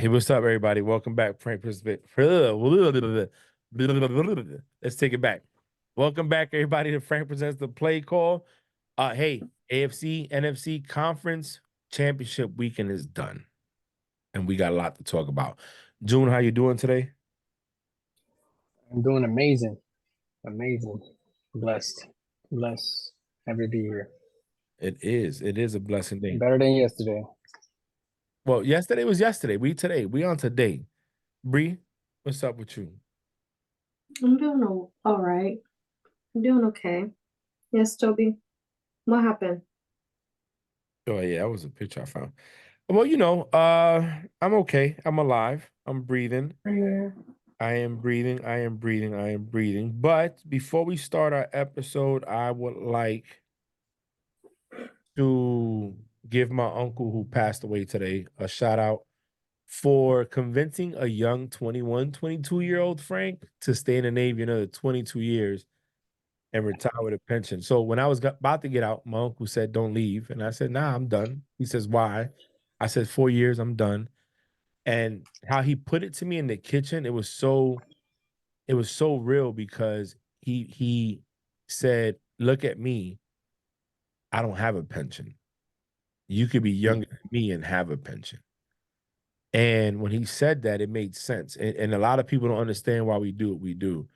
Hey, what's up, everybody? Welcome back, Frank Perspective. Let's take it back. Welcome back, everybody, to Frank Presents the Play Call. Hey, AFC, NFC Conference Championship weekend is done, and we got a lot to talk about. June, how you doing today? I'm doing amazing. Amazing. Blessed. Blessed. Happy to be here. It is. It is a blessing day. Better than yesterday. Well, yesterday was yesterday. We on today. Bree, what's up with you? I'm doing all right. I'm doing okay. Yes, Toby. What happened? Oh yeah, that was a picture I found. Well, I'm okay. I'm alive. I'm breathing. Yeah. I am breathing. I am breathing. I am breathing. But before we start our episode, I would like to give my uncle who passed away today a shout out for convincing a young 21, 22-year-old Frank to stay in the Navy another 22 years and retire with a pension. So when I was about to get out, my uncle said, "Don't leave." And I said, "Nah, I'm done." He says, "Why?" I said, "4 years, I'm done." And how he put it to me in the kitchen, it was so real because he said, "Look at me. I don't have a pension. You could be younger than me and have a pension." And when he said that, it made sense. And a lot of people don't understand why we do what we do.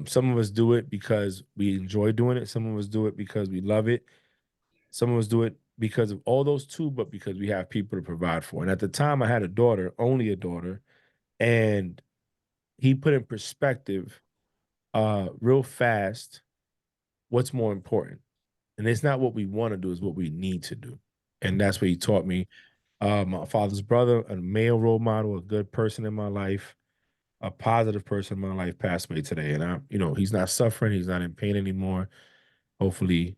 Some of us do it because we enjoy doing it. Some of us do it because we love it. Some of us do it because of all those too, but because we have people to provide for. And at the time, I had a daughter, only a daughter, and he put in perspective, real fast, what's more important. And it's not what we want to do, it's what we need to do. And that's what he taught me. My father's brother, a male role model, a good person in my life, a positive person in my life passed away today. And he's not suffering, he's not in pain anymore. Hopefully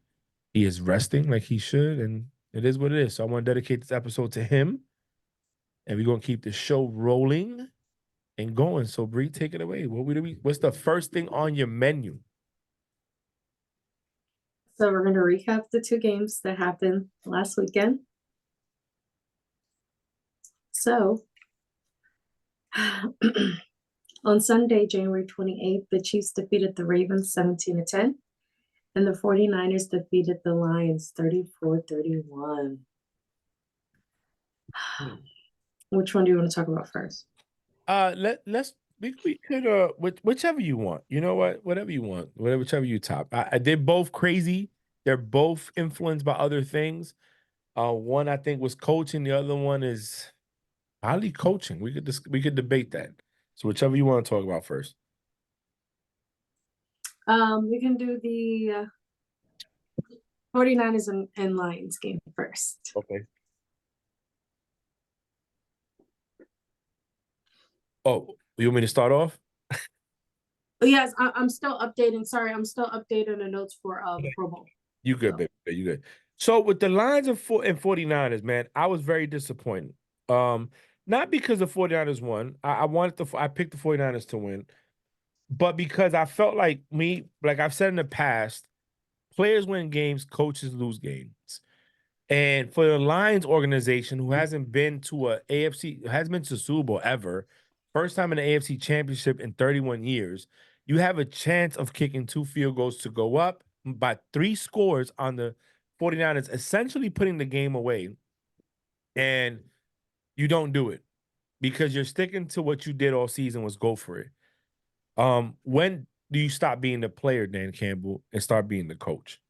he is resting like he should. And it is what it is. So I want to dedicate this episode to him. And we're gonna keep the show rolling and going. So Bree, take it away. What's the first thing on your menu? So we're going to recap the two games that happened last weekend. So on Sunday, January 28th, the Chiefs defeated the Ravens 17-10, and the 49ers defeated the Lions 34-31. Which one do you want to talk about first? We could whichever you want. You know what? Whatever you want. Whichever you top. They're both crazy. They're both influenced by other things. One I think was coaching. The other one is highly coaching. We could debate that. So whichever you want to talk about first. We can do the 49ers and Lions game first. Okay. Oh, you want me to start off? Yes, I'm still updating. Sorry, I'm still updating the notes for the Pro Bowl. You good, baby. You good. So with the Lions and 49ers, man, I was very disappointed. Not because the 49ers won. I picked the 49ers to win, but because I felt like I've said in the past, players win games, coaches lose games. And for the Lions organization, who hasn't been to hasn't been to Super Bowl ever, first time in the AFC Championship in 31 years, you have a chance of kicking 2 field goals to go up by 3 scores on the 49ers, essentially putting the game away. And you don't do it because you're sticking to what you did all season was go for it. When do you stop being the player, Dan Campbell, and start being the coach?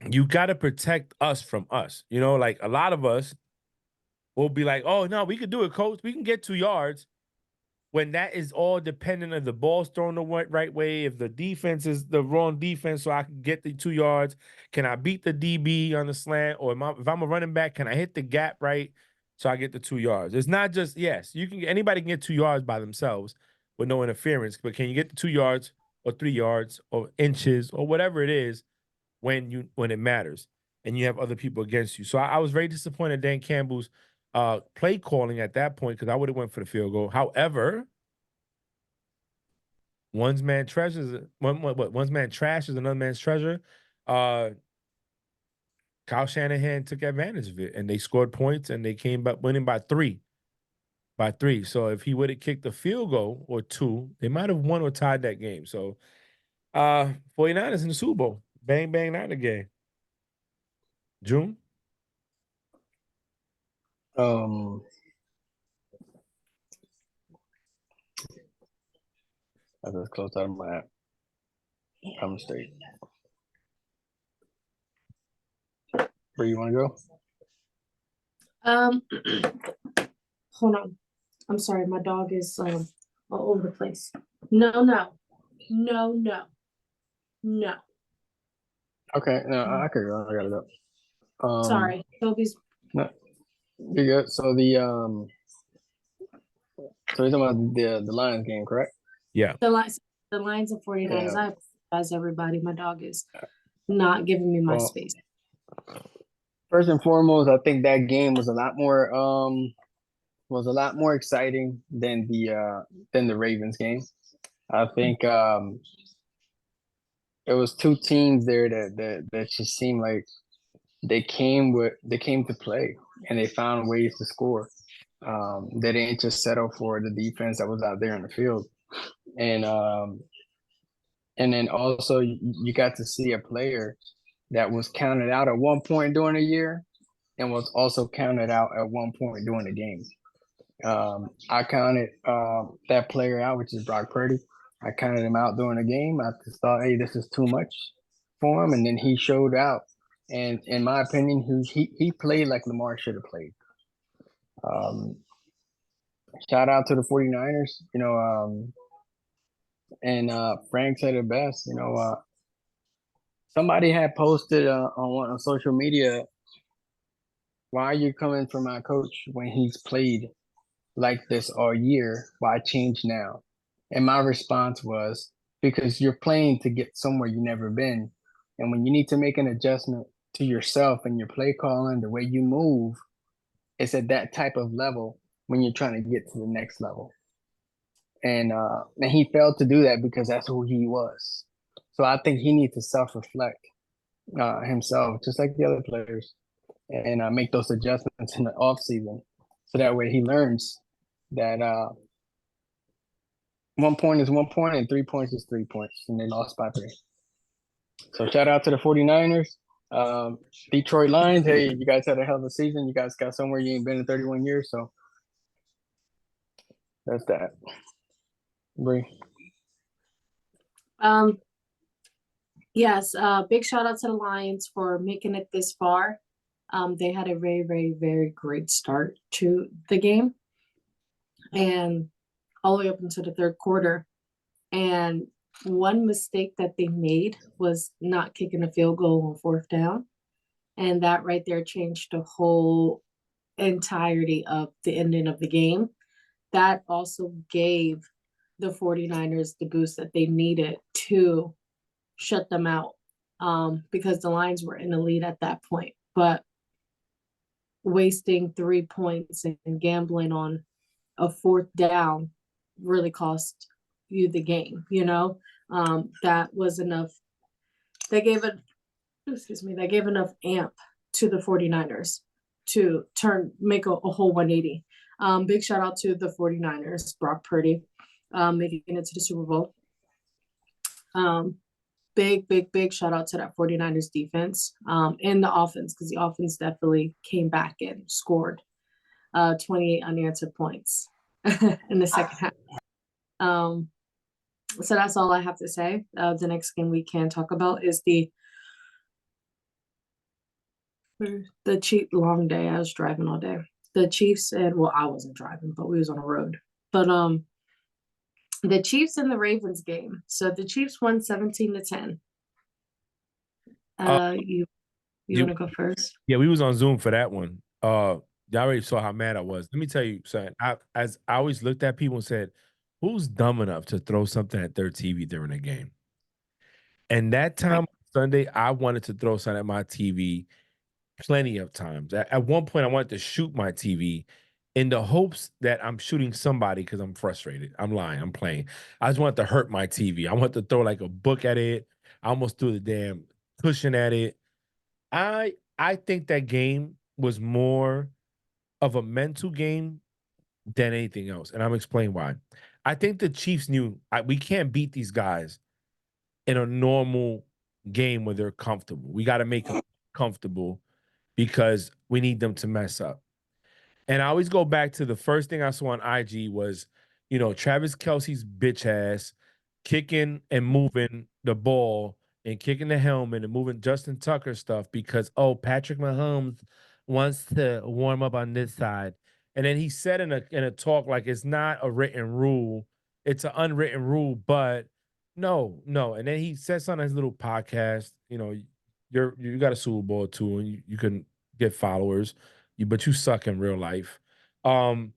You got to protect us from us. Like a lot of us will be like, "Oh, no, we could do it, coach. We can get 2 yards." When that is all dependent on the ball's thrown the right way, if the defense is the wrong defense, so I can get the 2 yards. Can I beat the DB on the slant? Or if I'm a running back, can I hit the gap right so I get the 2 yards? It's not just, yes, anybody can get 2 yards by themselves with no interference, but can you get the 2 yards or 3 yards or inches or whatever it is when it matters and you have other people against you? So I was very disappointed in Dan Campbell's play calling at that point because I would have went for the field goal. However, one's man treasures another man's treasure. Kyle Shanahan took advantage of it, and they scored points, and they came back winning by 3. By 3. So if he would have kicked a field goal or 2, they might have won or tied that game. So 49ers in the Super Bowl. Bang, bang, not the game. June? I just closed out of my app. I'm mistake. Where you want to go? Hold on. I'm sorry, my dog is all over the place. No. Okay, no, I could go. I gotta go. Sorry, Toby's. No, you're good. So the so you're talking about the Lions game, correct? Yeah. The Lions and 49ers. Yeah. I apologize, everybody. My dog is not giving me my Well, space. First and foremost, I think that game was a lot more exciting than the Ravens game. I think it was 2 teams there that just seemed like they came to play, and they found ways to score. They didn't just settle for the defense that was out there in the field, and then also you got to see a player that was counted out at one point during the year, and was also counted out at one point during the game. I counted that player out, which is Brock Purdy. I counted him out during the game. I just thought, hey, this is too much for him, and then he showed out. And in my opinion, he played like Lamar should have played. Shout out to the 49ers, and Frank said it best. Somebody had posted on social media, why are you coming for my coach when he's played like this all year? Why change now? And my response was, because you're playing to get somewhere you've never been. And when you need to make an adjustment to yourself and your play calling, the way you move, it's at that type of level when you're trying to get to the next level. And he failed to do that because that's who he was. So I think he needs to self-reflect himself, just like the other players, and make those adjustments in the offseason. So that way he learns that 1 point is 1 point and 3 points is 3 points, and they lost by 3. So shout out to the 49ers. Detroit Lions, hey, you guys had a hell of a season. You guys got somewhere you ain't been in 31 years, so that's that. Bree. Yes, big shout out to the Lions for making it this far. They had a very, very, very great start to the game, and all the way up into the third quarter. And one mistake that they made was not kicking a field goal on 4th down. And that right there changed the whole entirety of the ending of the game. That also gave the 49ers the boost that they needed to shut them out, because the Lions were in the lead at that point. But wasting 3 points and gambling on a 4th down really cost you the game, that was enough. They gave enough amp to the 49ers to make a whole 180. Big shout out to the 49ers, Brock Purdy, making it to the Super Bowl. Big shout out to that 49ers defense, and the offense, because the offense definitely came back and scored 28 unanswered points in the second half. So that's all I have to say. The next game we can talk about is the Chiefs. Long day. I was driving all day. The Chiefs I wasn't driving, but we was on the road. But the Chiefs and the Ravens game. So the Chiefs won 17-10. You want to go first? Yeah, we was on Zoom for that one. Y'all already saw how mad I was. Let me tell you something. I always looked at people and said, who's dumb enough to throw something at their TV during a game? And that time Sunday, I wanted to throw something at my TV plenty of times. At one point, I wanted to shoot my TV in the hopes that I'm shooting somebody because I'm frustrated. I'm lying. I'm playing. I just wanted to hurt my TV. I wanted to throw like a book at it. I almost threw the damn cushion at it. I I think that game was more of a mental game than anything else, and I'm explaining why. I think the Chiefs knew we can't beat these guys in a normal game where they're comfortable. We got to make them comfortable because we need them to mess up. And I always go back to the first thing I saw on IG was, Travis Kelce's bitch ass kicking and moving the ball and kicking the helmet and moving Justin Tucker stuff because, Patrick Mahomes wants to warm up on this side. And then he said in a talk like it's not a written rule, it's an unwritten rule, but no. And then he says on his little podcast, you got a Super Bowl too, and you can get followers, but you suck in real life. Um,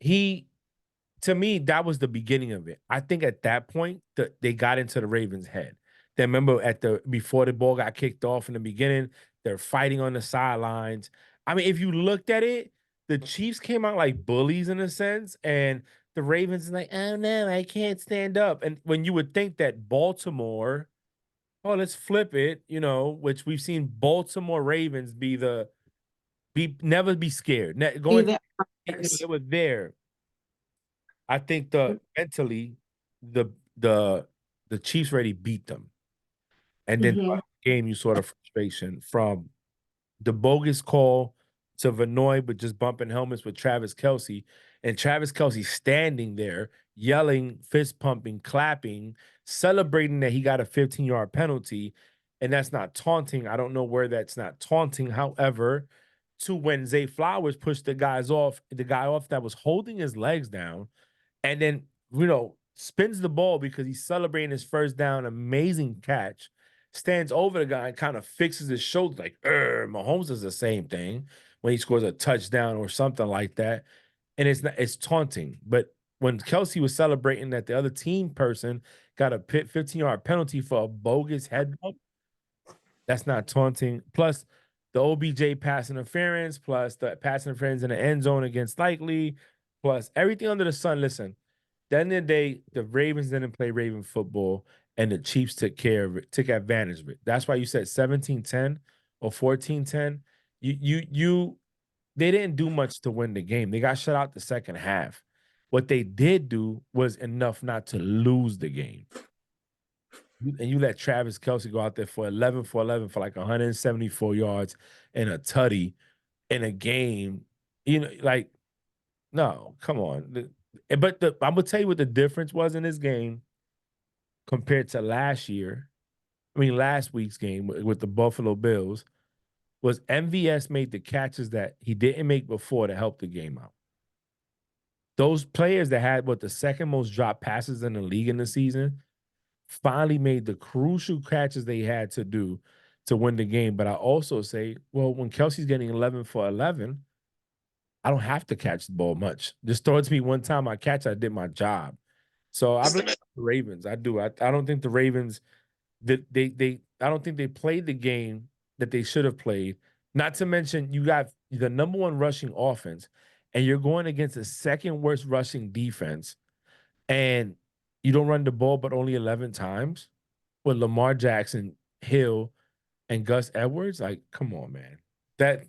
he to me, that was the beginning of it. I think at that point, they got into the Ravens' head. They remember before the ball got kicked off in the beginning, they're fighting on the sidelines. I mean, if you looked at it, the Chiefs came out like bullies in a sense, and the Ravens is like, oh no, I can't stand up. And when you would think that Baltimore, let's flip it, which we've seen Baltimore Ravens never be scared. Going, Either they were there. I think mentally the the Chiefs already beat them. And then Mhm. the game you saw the frustration from the bogus call to Vanoy, but just bumping helmets with Travis Kelce, and Travis Kelce standing there yelling, fist pumping, clapping, celebrating that he got a 15-yard penalty, and that's not taunting. I don't know where that's not taunting. However, to when Zay Flowers pushed the guy off that was holding his legs down, and then spins the ball because he's celebrating his first down, amazing catch, stands over the guy and kind of fixes his shoulder like, Mahomes does the same thing when he scores a touchdown or something like that. And it's taunting. But when Kelce was celebrating that the other team person got a 15-yard penalty for a bogus head bump, that's not taunting. Plus the OBJ pass interference, plus the pass interference in the end zone against Likely, plus everything under the sun. Listen, the end of the day, the Ravens didn't play Raven football, and the Chiefs took care of it, took advantage of it. That's why you said 17-10 or 14-10. They didn't do much to win the game. They got shut out the second half. What they did do was enough not to lose the game. And you let Travis Kelce go out there for 11 for 11 for like 174 yards and a tutty in a game. No, come on. But I'm gonna tell you what the difference was in this game compared to last week's game with the Buffalo Bills, was MVS made the catches that he didn't make before to help the game out. Those players that had the second most drop passes in the league in the season finally made the crucial catches they had to do to win the game. But I also say, well, when Kelce's getting 11 for 11, I don't have to catch the ball much. Just throw it to me one time, I catch, I did my job. So I blame the Ravens. I do. I don't think the Ravens I don't think they played the game that they should have played. Not to mention you got the number one rushing offense, and you're going against the second worst rushing defense, and you don't run the ball but only 11 times with Lamar Jackson, Hill, and Gus Edwards. Like, come on, man. That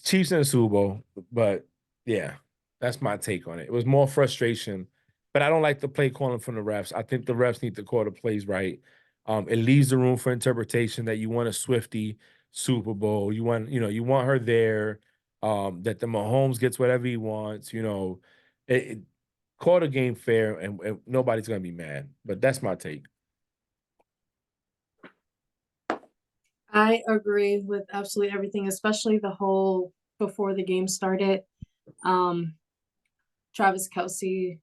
Chiefs in the Super Bowl, but yeah, that's my take on it. It was more frustration, but I don't like the play calling from the refs. I think the refs need to call the plays right. It leaves the room for interpretation that you want a Swifty Super Bowl. You want her there. That the Mahomes gets whatever he wants. Call the game fair, and nobody's gonna be mad. But that's my take. I agree with absolutely everything, especially the whole before the game started. Travis Kelce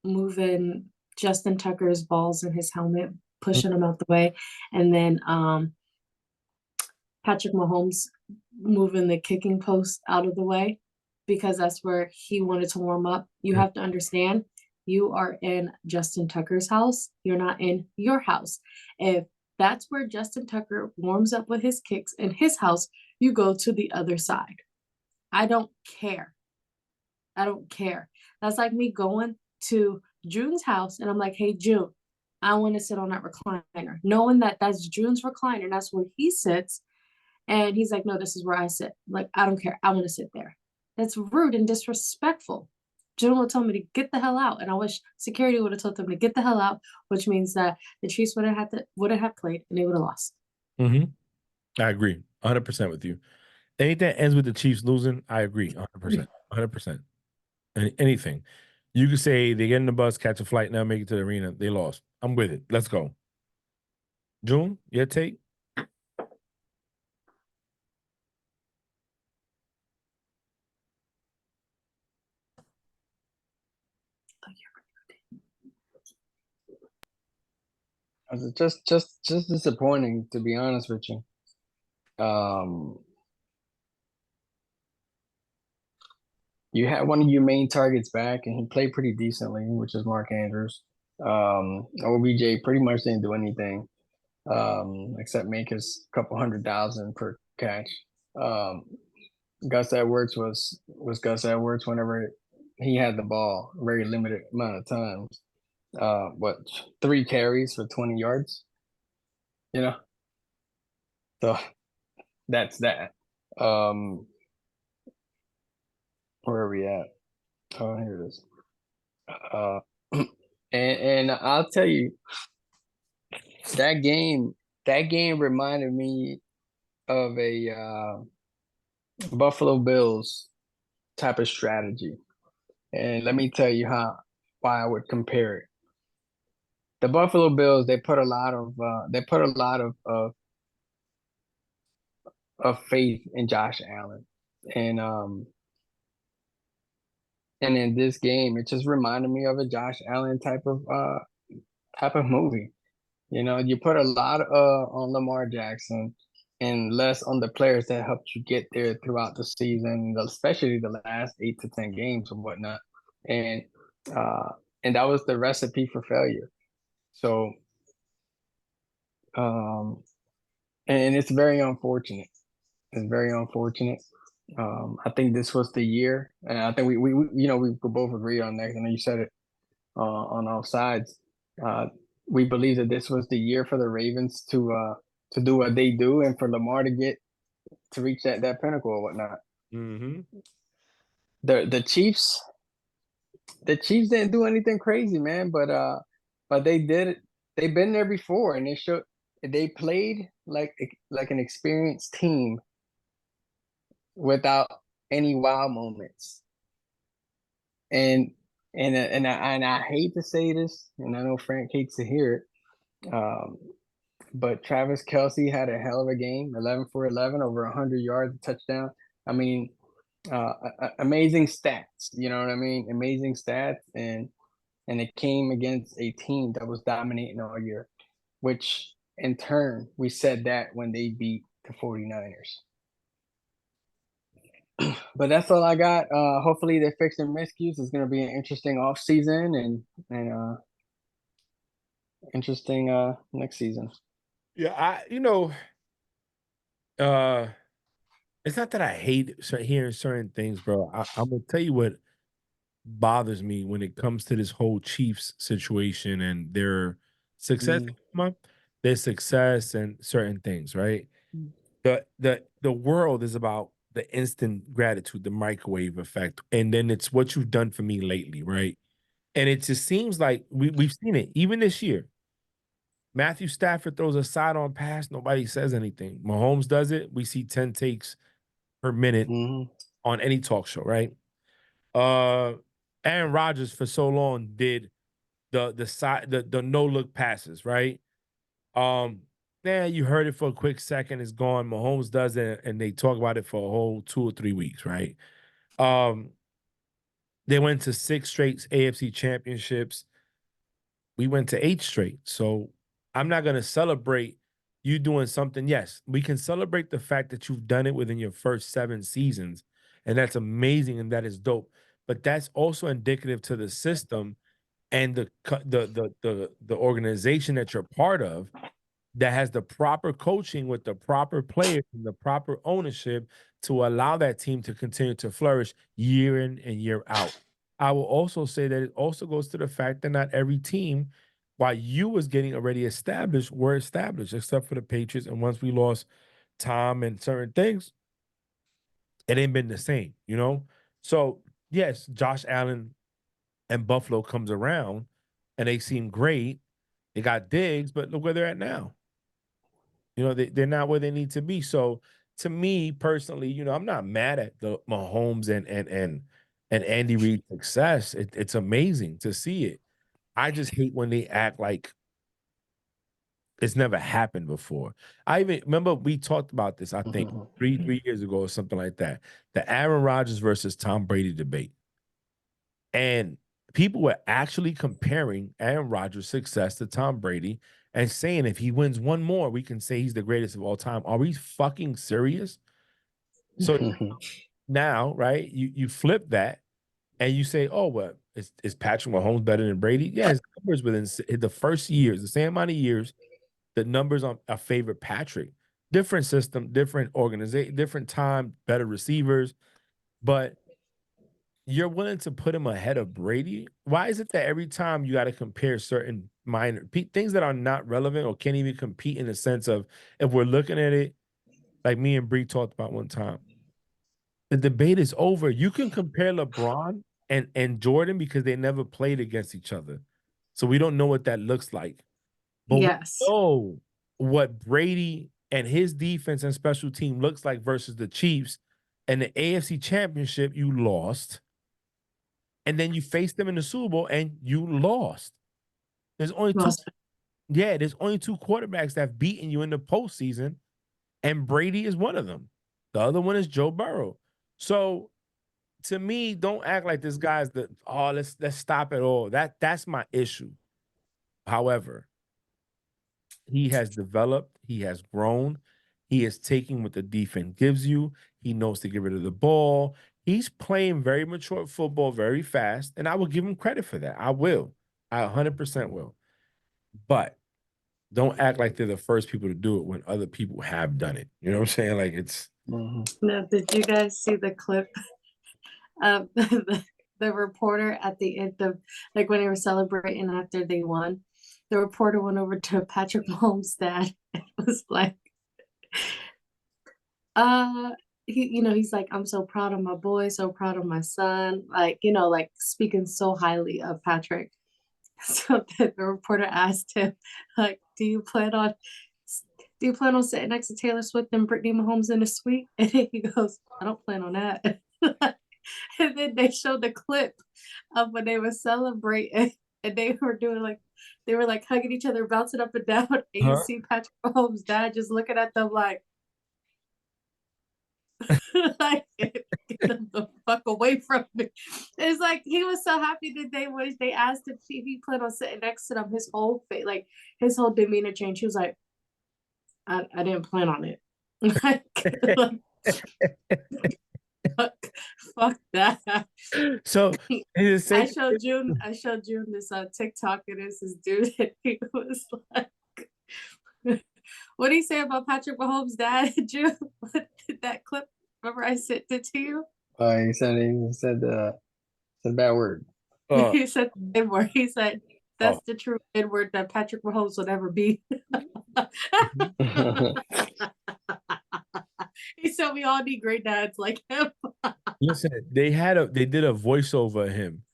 moving Justin Tucker's balls in his helmet, pushing him out the way, and then Patrick Mahomes moving the kicking post out of the way because that's where he wanted to warm up. You have to understand, you are in Justin Tucker's house. You're not in your house. If that's where Justin Tucker warms up with his kicks in his house, you go to the other side. I don't care. I don't care. That's like me going to June's house and I'm like, hey, June, I want to sit on that recliner, knowing that that's June's recliner. That's where he sits. And he's like, no, this is where I sit. Like, I don't care. I want to sit there. That's rude and disrespectful. Gentleman told me to get the hell out, and I wish security would have told them to get the hell out, which means that the Chiefs would have played and they would have lost. I agree 100% with you. Anything that ends with the Chiefs losing, I agree 100%. 100%. Anything. You could say they get in the bus, catch a flight, now make it to the arena. They lost. I'm with it. Let's go. June, your take? Just disappointing, to be honest with you. You had one of your main targets back, and he played pretty decently, which is Mark Andrews. OBJ pretty much didn't do anything, except make his couple $100,000 per catch. Gus Edwards was Gus Edwards whenever he had the ball, a very limited amount of times. 3 carries for 20 yards, so that's that. Where are we at? Oh, here it is. And I'll tell you, that game reminded me of a Buffalo Bills type of strategy. And let me tell you why I would compare it. The Buffalo Bills, they put a lot of faith in Josh Allen. And in this game, it just reminded me of a Josh Allen type of movie. You put a lot on Lamar Jackson and less on the players that helped you get there throughout the season, especially the last 8 to 10 games and whatnot. And that was the recipe for failure. So, and it's very unfortunate. It's very unfortunate. I think this was the year, and I think we could both agree on that. I know you said it on all sides. We believe that this was the year for the Ravens to do what they do, and for Lamar to reach that pinnacle or whatnot. The Chiefs didn't do anything crazy, man, but they did it. They've been there before, and they played like an experienced team without any wow moments. And I hate to say this, and I know Frank hates to hear it, but Travis Kelce had a hell of a game, 11 for 11, over 100 yards, touchdown. I mean, amazing stats, you know what I mean? Amazing stats, and it came against a team that was dominating all year, which in turn, we said that when they beat the 49ers. But that's all I got. Hopefully they fix their miscues. It's going to be an interesting off season and interesting next season. Yeah, it's not that I hate hearing certain things, bro. I'm gonna tell you what bothers me when it comes to this whole Chiefs situation and their success, their success and certain things, right? The world is about the instant gratitude, the microwave effect, and then it's what you've done for me lately, right? And it just seems like we've seen it even this year. Matthew Stafford throws a sidearm pass, nobody says anything. Mahomes does it, we see 10 takes per minute on any talk show, right? Aaron Rodgers for so long did the no look passes, right? You heard it for a quick second, it's gone. Mahomes does it, and they talk about it for a whole 2 or 3 weeks, right? They went to 6 straight AFC championships. We went to 8 straight. So I'm not gonna celebrate you doing something. Yes, we can celebrate the fact that you've done it within your first 7 seasons, and that's amazing and that is dope. But that's also indicative to the system and the organization that you're part of that has the proper coaching with the proper players and the proper ownership to allow that team to continue to flourish year in and year out. I will also say that it also goes to the fact that not every team, while you was getting already established, were established, except for the Patriots. And once we lost Tom and certain things, it ain't been the same, you know? So, yes, Josh Allen and Buffalo comes around and they seem great. They got Diggs, but look where they're at now. You know, they're not where they need to be. So to me personally, you know, I'm not mad at the Mahomes and Andy Reid's success. It's amazing to see it. I just hate when they act like it's never happened before. I even remember we talked about this, I think, three years ago or something like that. The Aaron Rodgers versus Tom Brady debate. And people were actually comparing Aaron Rodgers' success to Tom Brady and saying if he wins one more, we can say he's the greatest of all time. Are we fucking serious? So now, right, you flip that and you say, oh, well, is Patrick Mahomes better than Brady? Yeah, his numbers within the first years, the same amount of years, the numbers are favor Patrick. Different system, different organization, different time, better receivers. But you're willing to put him ahead of Brady? Why is it that every time you got to compare certain minor things that are not relevant or can't even compete in the sense of if we're looking at it like me and Bree talked about one time, the debate is over. You can compare LeBron and Jordan because they never played against each other. So we don't know what that looks like. But Yes. we know what Brady and his defense and special team looks like versus the Chiefs. And the AFC Championship, you lost. And then you faced them in the Super Bowl and you lost. There's only there's only two quarterbacks that have beaten you in the postseason, and Brady is one of them. The other one is Joe Burrow. So to me, don't act like this guy's let's stop it all. That's my issue. However, he has developed, he has grown, he is taking what the defense gives you. He knows to get rid of the ball. He's playing very mature football very fast, and I will give him credit for that. I will. I 100% will. But don't act like they're the first people to do it when other people have done it. You know what I'm saying? Like it's No, did you guys see the clip of the reporter at the end of like when they were celebrating after they won? The reporter went over to Patrick Mahomes' dad and was like, he's like, I'm so proud of my boy, so proud of my son, like, like speaking so highly of Patrick. So the reporter asked him, like, do you plan on sitting next to Taylor Swift and Brittany Mahomes in a suite? And he goes, I don't plan on that. And then they showed the clip of when they were celebrating and they were hugging each other, bouncing up and down. And you see Patrick Mahomes' dad just looking at them like, like, get the fuck away from me. It's like he was so happy that they asked him if he planned on sitting next to them. His whole face, like his whole demeanor changed. He was like, I didn't plan on it. Fuck that. So I showed June this TikTok, and it's this dude, and he was like, what did he say about Patrick Mahomes' dad, June? That clip, remember I sent it to you? He said a bad word. He said the word. He said that's the true N-word that Patrick Mahomes will never be. He said we all need great dads like him. Listen, they did a voiceover of him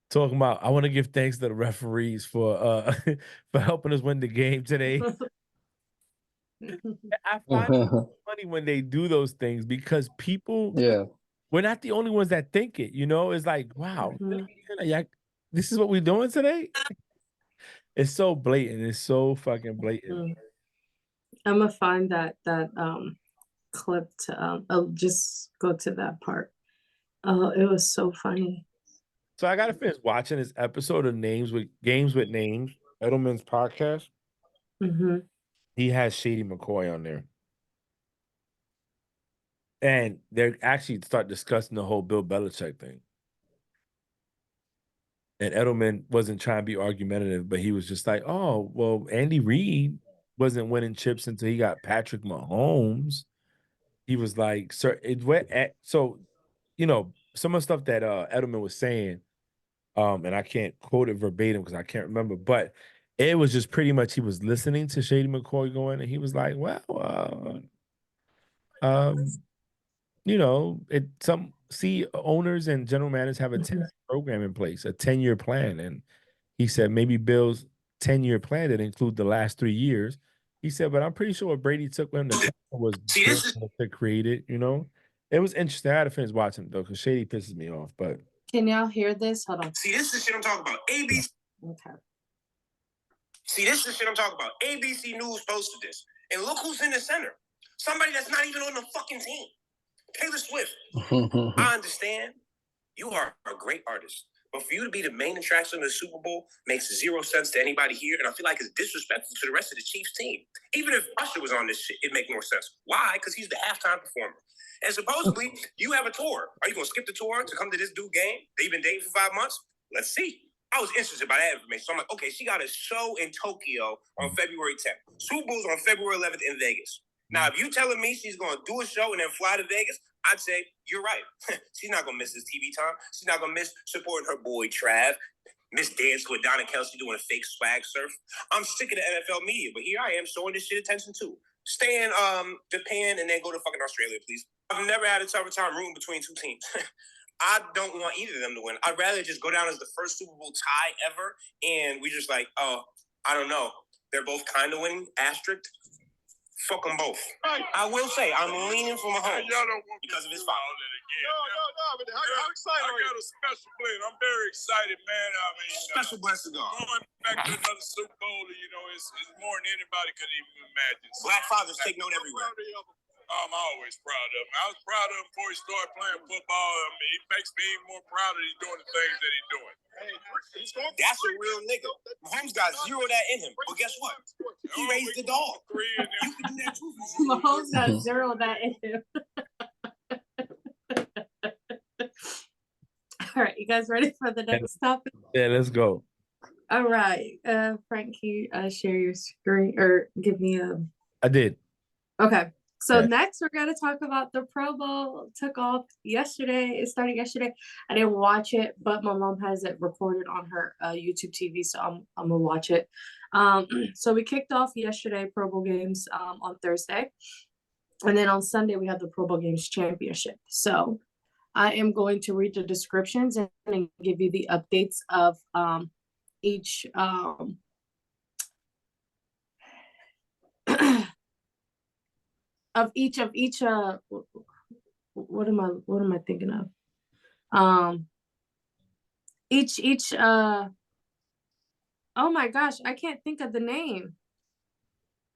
talking about I want to give thanks to the referees for for helping us win the game today. I find it funny when they do those things because people, we're not the only ones that think it. You know, it's like, wow, this is what we're doing today. It's so blatant. It's so fucking blatant. I'm gonna find that clip to I'll just go to that part. Oh, it was so funny. So I gotta finish watching this episode of Games with Names, Edelman's podcast. He has Shady McCoy on there. And they're actually start discussing the whole Bill Belichick thing. And Edelman wasn't trying to be argumentative, but he was just like, oh, well, Andy Reid wasn't winning chips until he got Patrick Mahomes. He was like, sir, so, some of the stuff that Edelman was saying, and I can't quote it verbatim because I can't remember, but it was just pretty much he was listening to Shady McCoy going, and he was like, well, You know, owners and general managers have a 10 program in place, a 10-year plan. And he said maybe Bill's 10-year plan didn't include the last 3 years. He said, but I'm pretty sure what Brady took when the was to create it, you know. It was interesting. I had to finish watching it though, because Shady pisses me off. But can y'all hear this? Hold on. See, this is the shit I'm talking about. ABC. Okay. See, this is the shit I'm talking about. ABC News posted this. And look who's in the center. Somebody that's not even on the fucking team. Taylor Swift. I understand you are a great artist. But for you to be the main attraction of the Super Bowl makes zero sense to anybody here. And I feel like it's disrespectful to the rest of the Chiefs team. Even if Usher was on this shit, it'd make more sense. Why? Because he's the halftime performer. And supposedly, you have a tour. Are you going to skip the tour to come to this dude game? They've been dating for 5 months? Let's see. I was interested by that information. So I'm like, okay, she got a show in Tokyo on February 10th. Super Bowl's on February 11th in Vegas. Now, if you telling me she's going to do a show and then fly to Vegas, I'd say, you're right. She's not going to miss this TV time. She's not going to miss supporting her boy, Trav. Miss dance with Donna Kelsey doing a fake swag surf. I'm sick of the NFL media, but here I am showing this shit attention too. Stay in Japan and then go to fucking Australia, please. I've never had a tougher time rooting between two teams. I don't want either of them to win. I'd rather just go down as the first Super Bowl tie ever, and we just like, oh, I don't know. They're both kind of winning, asterisk. Fuck them both. I will say, I'm leaning for Mahomes because of his father. No, but how excited are you? I got a special blend. I'm very excited, man. I mean, special blessing God. Going back to another Super Bowl, you know, it's more than anybody could even imagine. Black fathers take note everywhere. I'm always proud of him. I was proud of him before he started playing football. I mean, he makes me even more proud that he's doing the things that he's doing. That's a real nigga. Mahomes got zero of that in him. But guess what? He raised the dog. You can do that too. Mahomes got zero of that in him. All right, you guys ready for the next topic? Yeah, let's go. All right. Frank, can you share your screen or give me a... I did. Okay. So next we're going to talk about the Pro Bowl. Took off yesterday. It started yesterday. I didn't watch it, but my mom has it recorded on her YouTube TV, so I'm going to watch it. So we kicked off yesterday Pro Bowl games on Thursday. And then on Sunday, we have the Pro Bowl Games Championship. So I am going to read the descriptions and give you the updates of each what am I thinking of? Oh my gosh, I can't think of the name.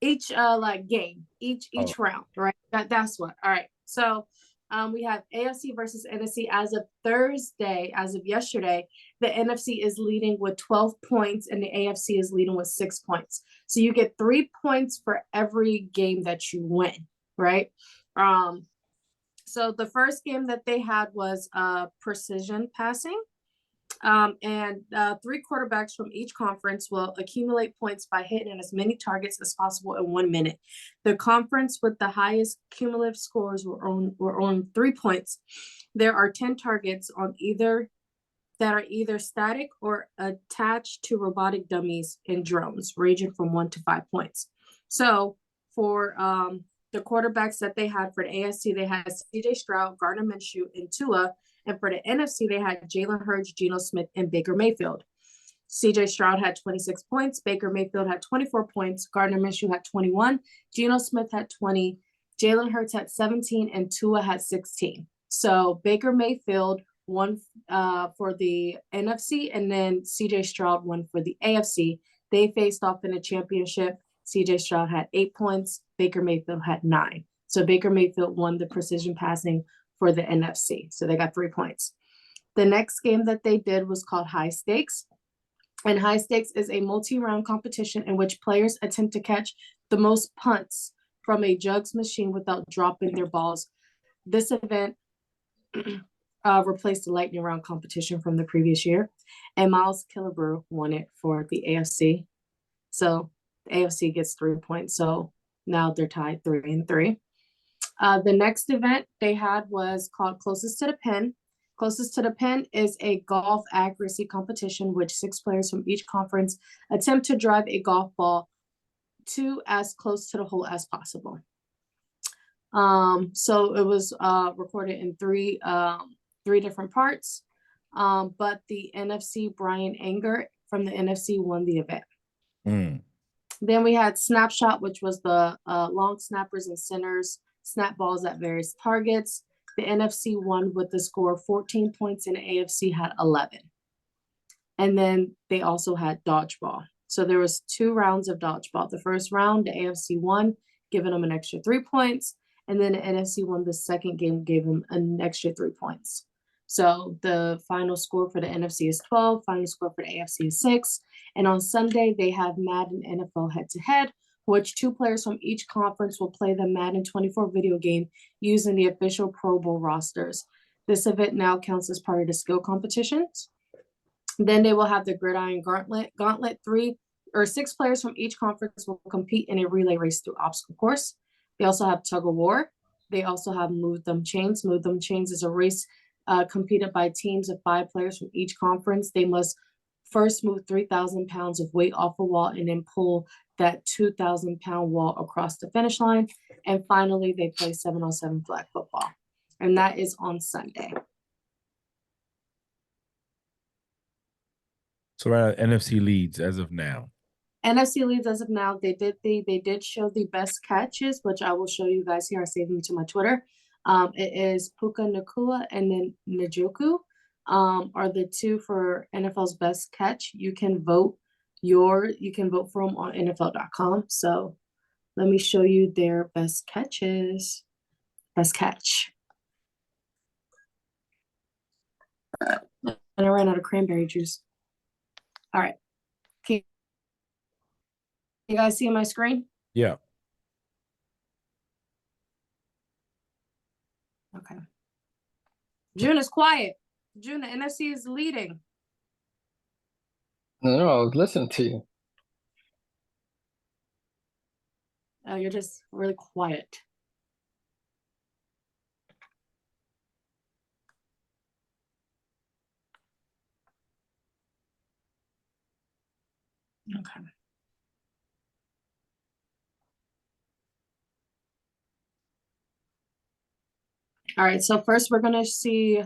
Each like game, each round, right? That's what. All right. So we have AFC versus NFC as of Thursday, as of yesterday. The NFC is leading with 12 points and the AFC is leading with 6 points. So you get 3 points for every game that you win, right? So the first game that they had was precision passing. And 3 quarterbacks from each conference will accumulate points by hitting as many targets as possible in 1 minute. The conference with the highest cumulative scores were on 3 points. There are 10 targets on that are either static or attached to robotic dummies and drones, ranging from 1 to 5 points. So for the quarterbacks that they had for the AFC, they had CJ Stroud, Gardner Minshew, and Tua. And for the NFC, they had Jalen Hurts, Geno Smith, and Baker Mayfield. CJ Stroud had 26 points. Baker Mayfield had 24 points. Gardner Minshew had 21. Geno Smith had 20. Jalen Hurts had 17. And Tua had 16. So Baker Mayfield won for the NFC, and then CJ Stroud won for the AFC. They faced off in a championship. CJ Stroud had 8 points. Baker Mayfield had 9. So Baker Mayfield won the precision passing for the NFC. So they got 3 points. The next game that they did was called High Stakes. And High Stakes is a multi-round competition in which players attempt to catch the most punts from a jugs machine without dropping their balls. This event replaced the lightning round competition from the previous year. And Miles Killebrew won it for the AFC. So the AFC gets 3 points. So now they're tied 3-3. The next event they had was called Closest to the Pin. Closest to the Pin is a golf accuracy competition, which 6 players from each conference attempt to drive a golf ball to as close to the hole as possible. So it was recorded in three different parts. But the NFC Brian Anger from the NFC won the event. Mm. Then we had Snapshot, which was the long snappers and centers snap balls at various targets. The NFC won with the score of 14 points and the AFC had 11. And then they also had dodgeball. So there was 2 rounds of dodgeball. The first round, the AFC won, giving them an extra 3 points. And then the NFC won the second game, gave them an extra 3 points. So the final score for the NFC is 12, final score for the AFC is 6. And on Sunday, they have Madden NFL head-to-head, which 2 players from each conference will play the Madden 24 video game using the official Pro Bowl rosters. This event now counts as part of the skill competitions. Then they will have the Gridiron Gauntlet. 6 players from each conference will compete in a relay race through obstacle course. They also have Tug of War. They also have Move Them Chains. Move Them Chains is a race competed by teams of 5 players from each conference. They must first move 3,000 pounds of weight off a wall and then pull that 2,000-pound wall across the finish line. And finally, they play 7-on-7 flag football. And that is on Sunday. So right now, NFC leads as of now. NFC leads as of now. They did show the best catches, which I will show you guys here. I saved them to my Twitter. It is Puka Nacua and then Njoku are the 2 for NFL's best catch. You can vote for them on NFL.com. So let me show you their best catches. Best catch. And I ran out of cranberry juice. All right. Can you guys see my screen? Yeah. Okay. June is quiet. June, the NFC is leading. No, I was listening to you. Oh, you're just really quiet. Okay. All right, so first we're gonna see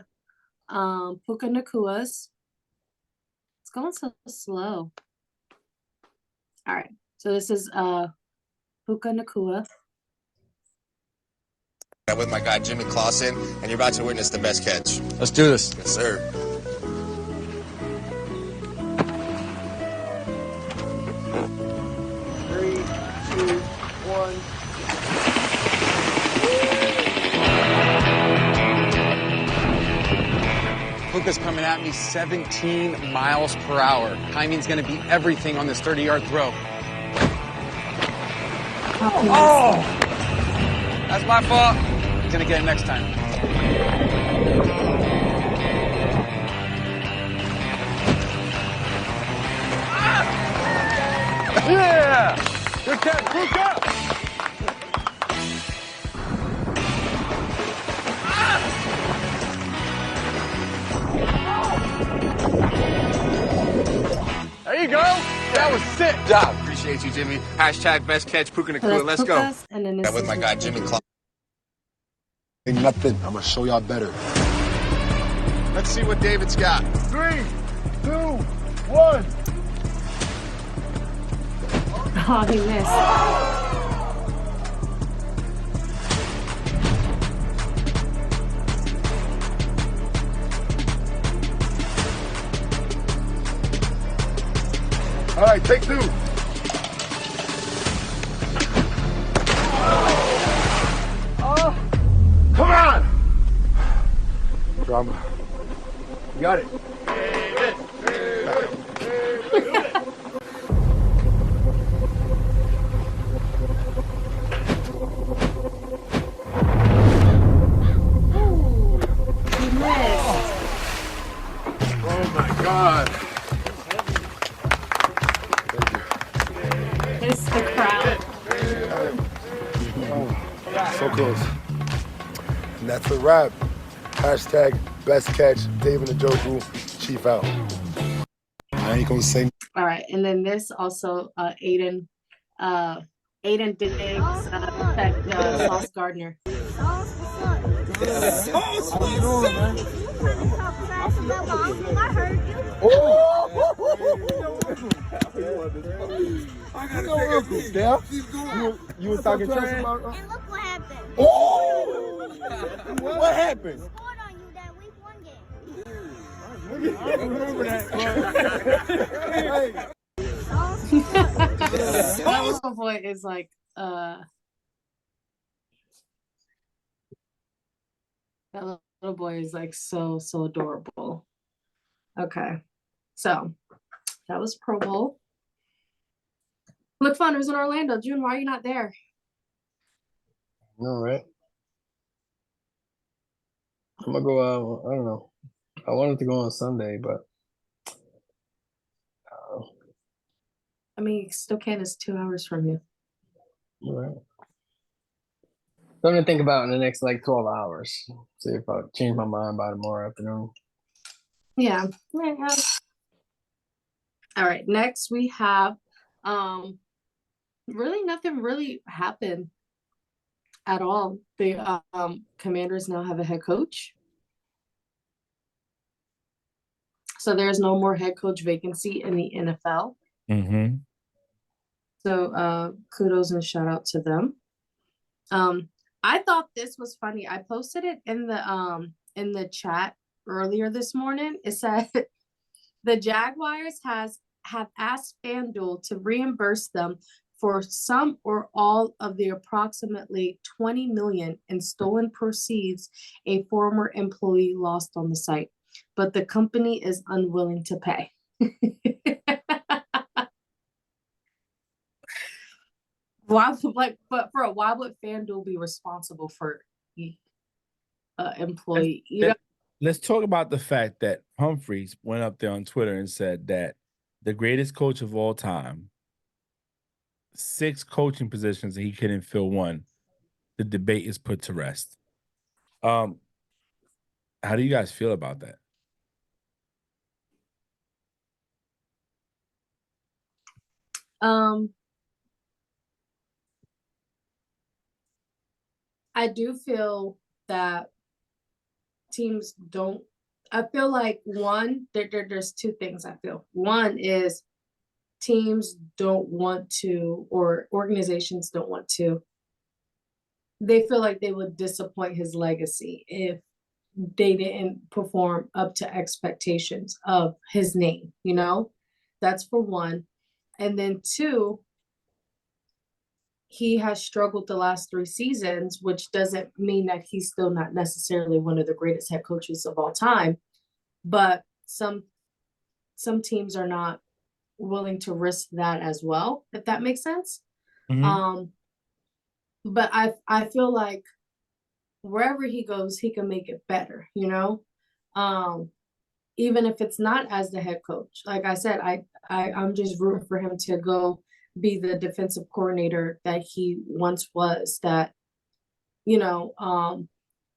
Puka Nacua's. It's going so slow. All right, so this is Puka Nacua. With my guy Jimmy Clausen, and you're about to witness the best catch. Let's do this. Yes, sir. Three, two, one. Puka's coming at me 17 miles per hour. Timing's going to be everything on this 30-yard throw. Oh! That's my fault. Gonna get it next time. Yeah! Good catch, Puka! There you go. That was sick. Job. Appreciate you, Jimmy. Hashtag best catch, Puka Nacua. Let's go. And then this With is my guy Jimmy Clausen. Ain't nothing. I'm gonna show y'all better. Let's see what David's got. 3, 2, 1. Oh, he missed. All right, take 2. Come on! Drama. You got it. He missed. Oh my God. It's the crowd. So close. And that's a wrap. Hashtag best catch, David Njoku, Chief out. I ain't gonna say. All right, and then this also Aiden Aiden Diggs, Sauce Gardner. How you doing, man? I got no uncle, Steph. You was talking trash about. And look what happened. Oh! What happened? Scored on you that week 1 game. I remember that. That little boy is like that little boy is like so adorable. Okay, so that was Pro Bowl. Look fun. It was in Orlando. June, why are you not there? No, right? I'm gonna go out. I don't know. I wanted to go on Sunday, but I mean, Spokane is 2 hours from you. all right. Something to think about in the next like 12 hours. See if I change my mind by tomorrow afternoon. Yeah. Yeah. All right. Next we have really nothing really happened at all. The Commanders now have a head coach. So there's no more head coach vacancy in the NFL. Mm-hmm. So kudos and shout out to them. I thought this was funny. I posted it in the chat earlier this morning. It said the Jaguars have asked FanDuel to reimburse them for some or all of the approximately $20 million in stolen proceeds a former employee lost on the site, but the company is unwilling to pay. Why would FanDuel be responsible for employee? Let's talk about the fact that Humphreys went up there on Twitter and said that the greatest coach of all time, 6 coaching positions and he couldn't fill one. The debate is put to rest. How do you guys feel about that? I do feel that teams don't. I feel like there's 2 things I feel. One is teams don't want to, or organizations don't want to. They feel like they would disappoint his legacy if they didn't perform up to expectations of his name, you know? That's for one. And then 2, he has struggled the last 3 seasons, which doesn't mean that he's still not necessarily one of the greatest head coaches of all time. But some teams are not willing to risk that as well, if that makes sense. Mm-hmm. But I feel like wherever he goes, he can make it better, you know? Even if it's not as the head coach. Like I said, I'm just rooting for him to go be the defensive coordinator that he once was, that, you know,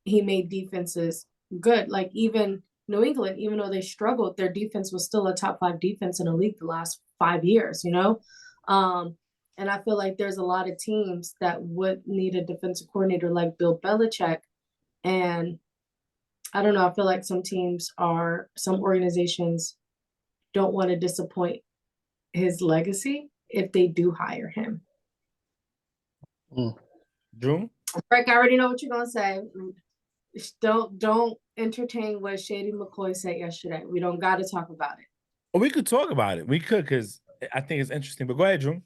he made defenses good. Like even New England, even though they struggled, their defense was still a top 5 defense in the league the last 5 years, you know? And I feel like there's a lot of teams that would need a defensive coordinator like Bill Belichick. And I don't know, I feel like some organizations don't want to disappoint his legacy if they do hire him. Drew? Frank, I already know what you're gonna say. Don't entertain what Shady McCoy said yesterday. We don't got to talk about it. Well, we could talk about it. We could, because I think it's interesting. But go ahead, Drew.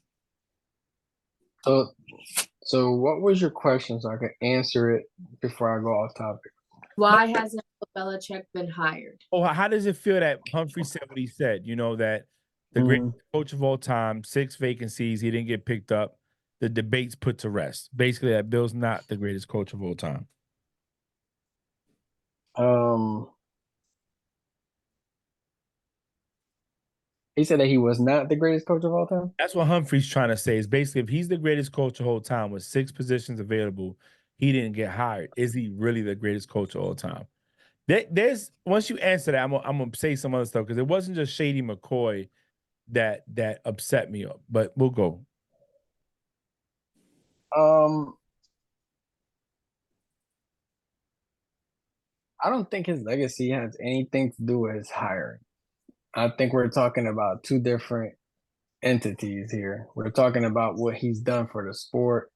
So what was your question so I could answer it before I go off topic? Why hasn't Belichick been hired? Oh, how does it feel that Humphrey said what he said? You know, that the greatest coach of all time, 6 vacancies, he didn't get picked up. The debate's put to rest. Basically, that Bill's not the greatest coach of all time. He said that he was not the greatest coach of all time? That's what Humphrey's trying to say. Is basically, if he's the greatest coach of all time with 6 positions available, he didn't get hired. Is he really the greatest coach of all time? There's once you answer that, I'm gonna say some other stuff, because it wasn't just Shady McCoy that upset me, but we'll go. I don't think his legacy has anything to do with his hiring. I think we're talking about two different entities here. We're talking about what he's done for the sport,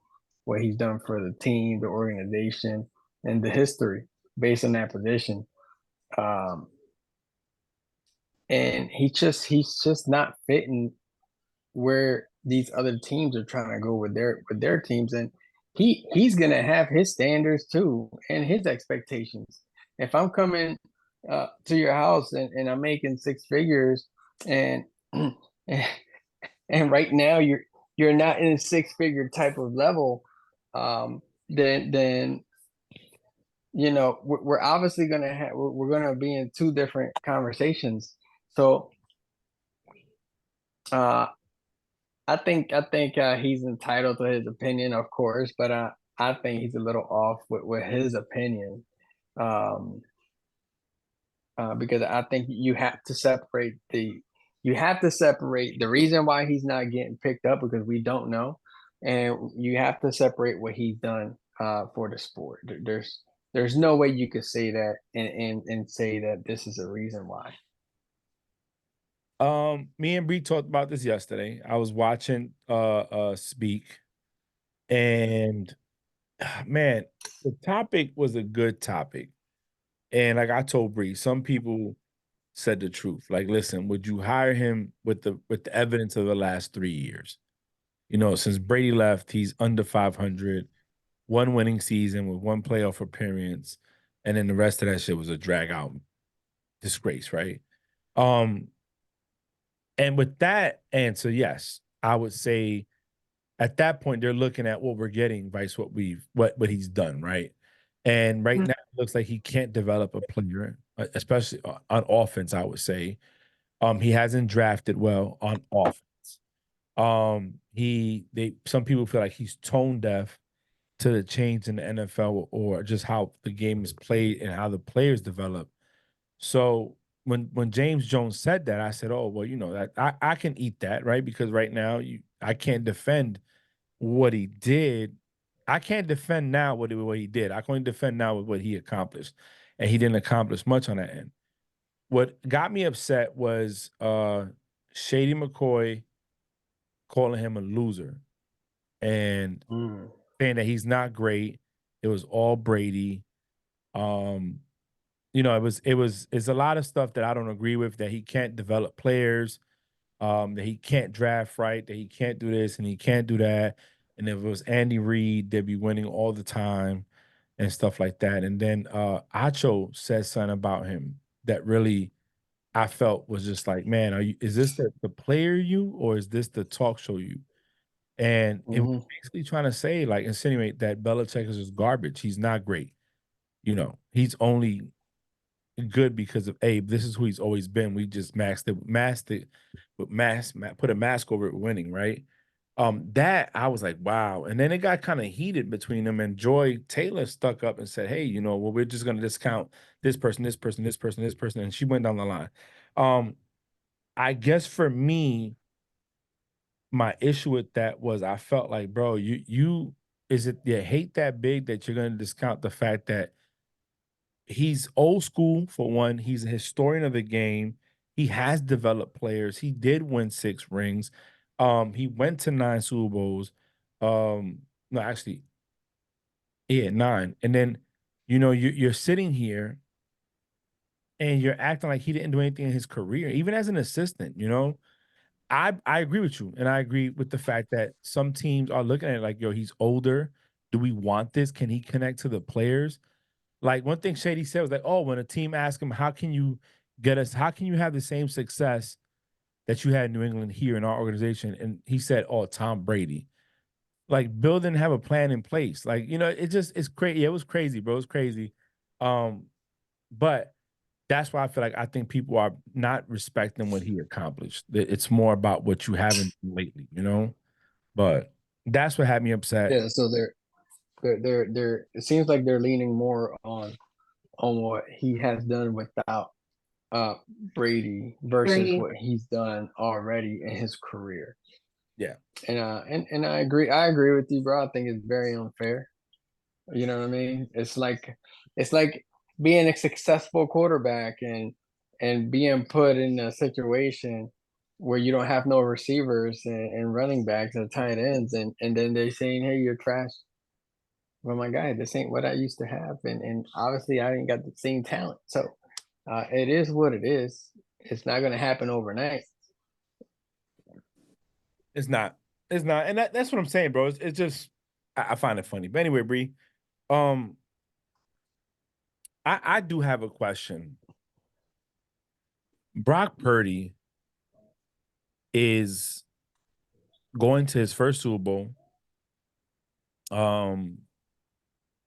what he's done for the team, the organization, and the history based on that position. Um, and he's just not fitting where these other teams are trying to go with their teams, and he's gonna have his standards too and his expectations. If I'm coming to your house and I'm making six figures and and right now you're not in a six figure type of level, then we're obviously gonna have we're gonna be in two different conversations. So I think he's entitled to his opinion, of course, but I think he's a little off with his opinion, um, because I think you have to separate the reason why he's not getting picked up because we don't know, and you have to separate what he's done for the sport. There's no way you could say that and say that this is a reason why. Me and Bree talked about this yesterday. I was watching Speak, and man, the topic was a good topic. And like I told Bree, some people said the truth. Like, listen, would you hire him with the evidence of the last 3 years? You know, since Brady left, he's under 500, one winning season with one playoff appearance, and then the rest of that shit was a drag out disgrace, right? Um, and with that answer, yes, I would say at that point they're looking at what we're getting vice what he's done, right? And right Mhm. now it looks like he can't develop a player, especially on offense, I would say. He hasn't drafted well on offense. Some people feel like he's tone deaf to the change in the NFL or just how the game is played and how the players develop. So when James Jones said that, I said, "Oh, well, you know that I can eat that, right? Because right now I can't defend what he did. I can't defend now what he did. I can only defend now with what he accomplished, and he didn't accomplish much on that end. What got me upset was Shady McCoy calling him a loser and Mm. saying that he's not great. It was all Brady. Um, you know, it's a lot of stuff that I don't agree with, that he can't develop players, that he can't draft right, that he can't do this and he can't do that. And if it was Andy Reid, they'd be winning all the time and stuff like that. And then Acho said something about him that really I felt was just like, man, is this the player you or is this the talk show you? And it was Mhm. basically trying to say, like, insinuate that Belichick is just garbage. He's not great. You know, he's only good because of Abe. This is who he's always been. We just put a mask over it winning, right? That I was like, wow. And then it got kind of heated between them, and Joy Taylor stuck up and said, hey, you know, well, we're just gonna discount this person, this person, this person, this person, and she went down the line. I guess for me, my issue with that was I felt like, bro, you is it your hate that big that you're gonna discount the fact that he's old school for one. He's a historian of the game. He has developed players. He did win 6 rings. He went to 9 Super Bowls. No, actually, yeah, 9. And then, you know, you're sitting here and you're acting like he didn't do anything in his career, even as an assistant. You know, I agree with you, and I agree with the fact that some teams are looking at it like, yo, he's older. Do we want this? Can he connect to the players? Like one thing Shady said was like, oh, when a team asked him, how can you how can you have the same success that you had in New England here in our organization? And he said, oh, Tom Brady. Like Bill didn't have a plan in place. Like, you know, it's crazy. Yeah, it was crazy, bro. It was crazy. But that's why I think people are not respecting what he accomplished. It's more about what you haven't done lately, you know? But that's what had me upset. Yeah, so they're it seems like they're leaning more on what he has done without uh Brady versus Brady. what he's done already in his career. Yeah. And I agree. I agree with you, bro. I think it's very unfair. You know what I mean? It's like being a successful quarterback and being put in a situation where you don't have no receivers and running backs and tight ends, and then they saying, "Hey, you're trash." Well, my guy, this ain't what I used to have, and obviously I ain't got the same talent. So it is what it is. It's not going to happen overnight. It's not. It's not. And that's what I'm saying, bro. It's just I find it funny. But anyway, Bree, I do have a question. Brock Purdy is going to his first Super Bowl.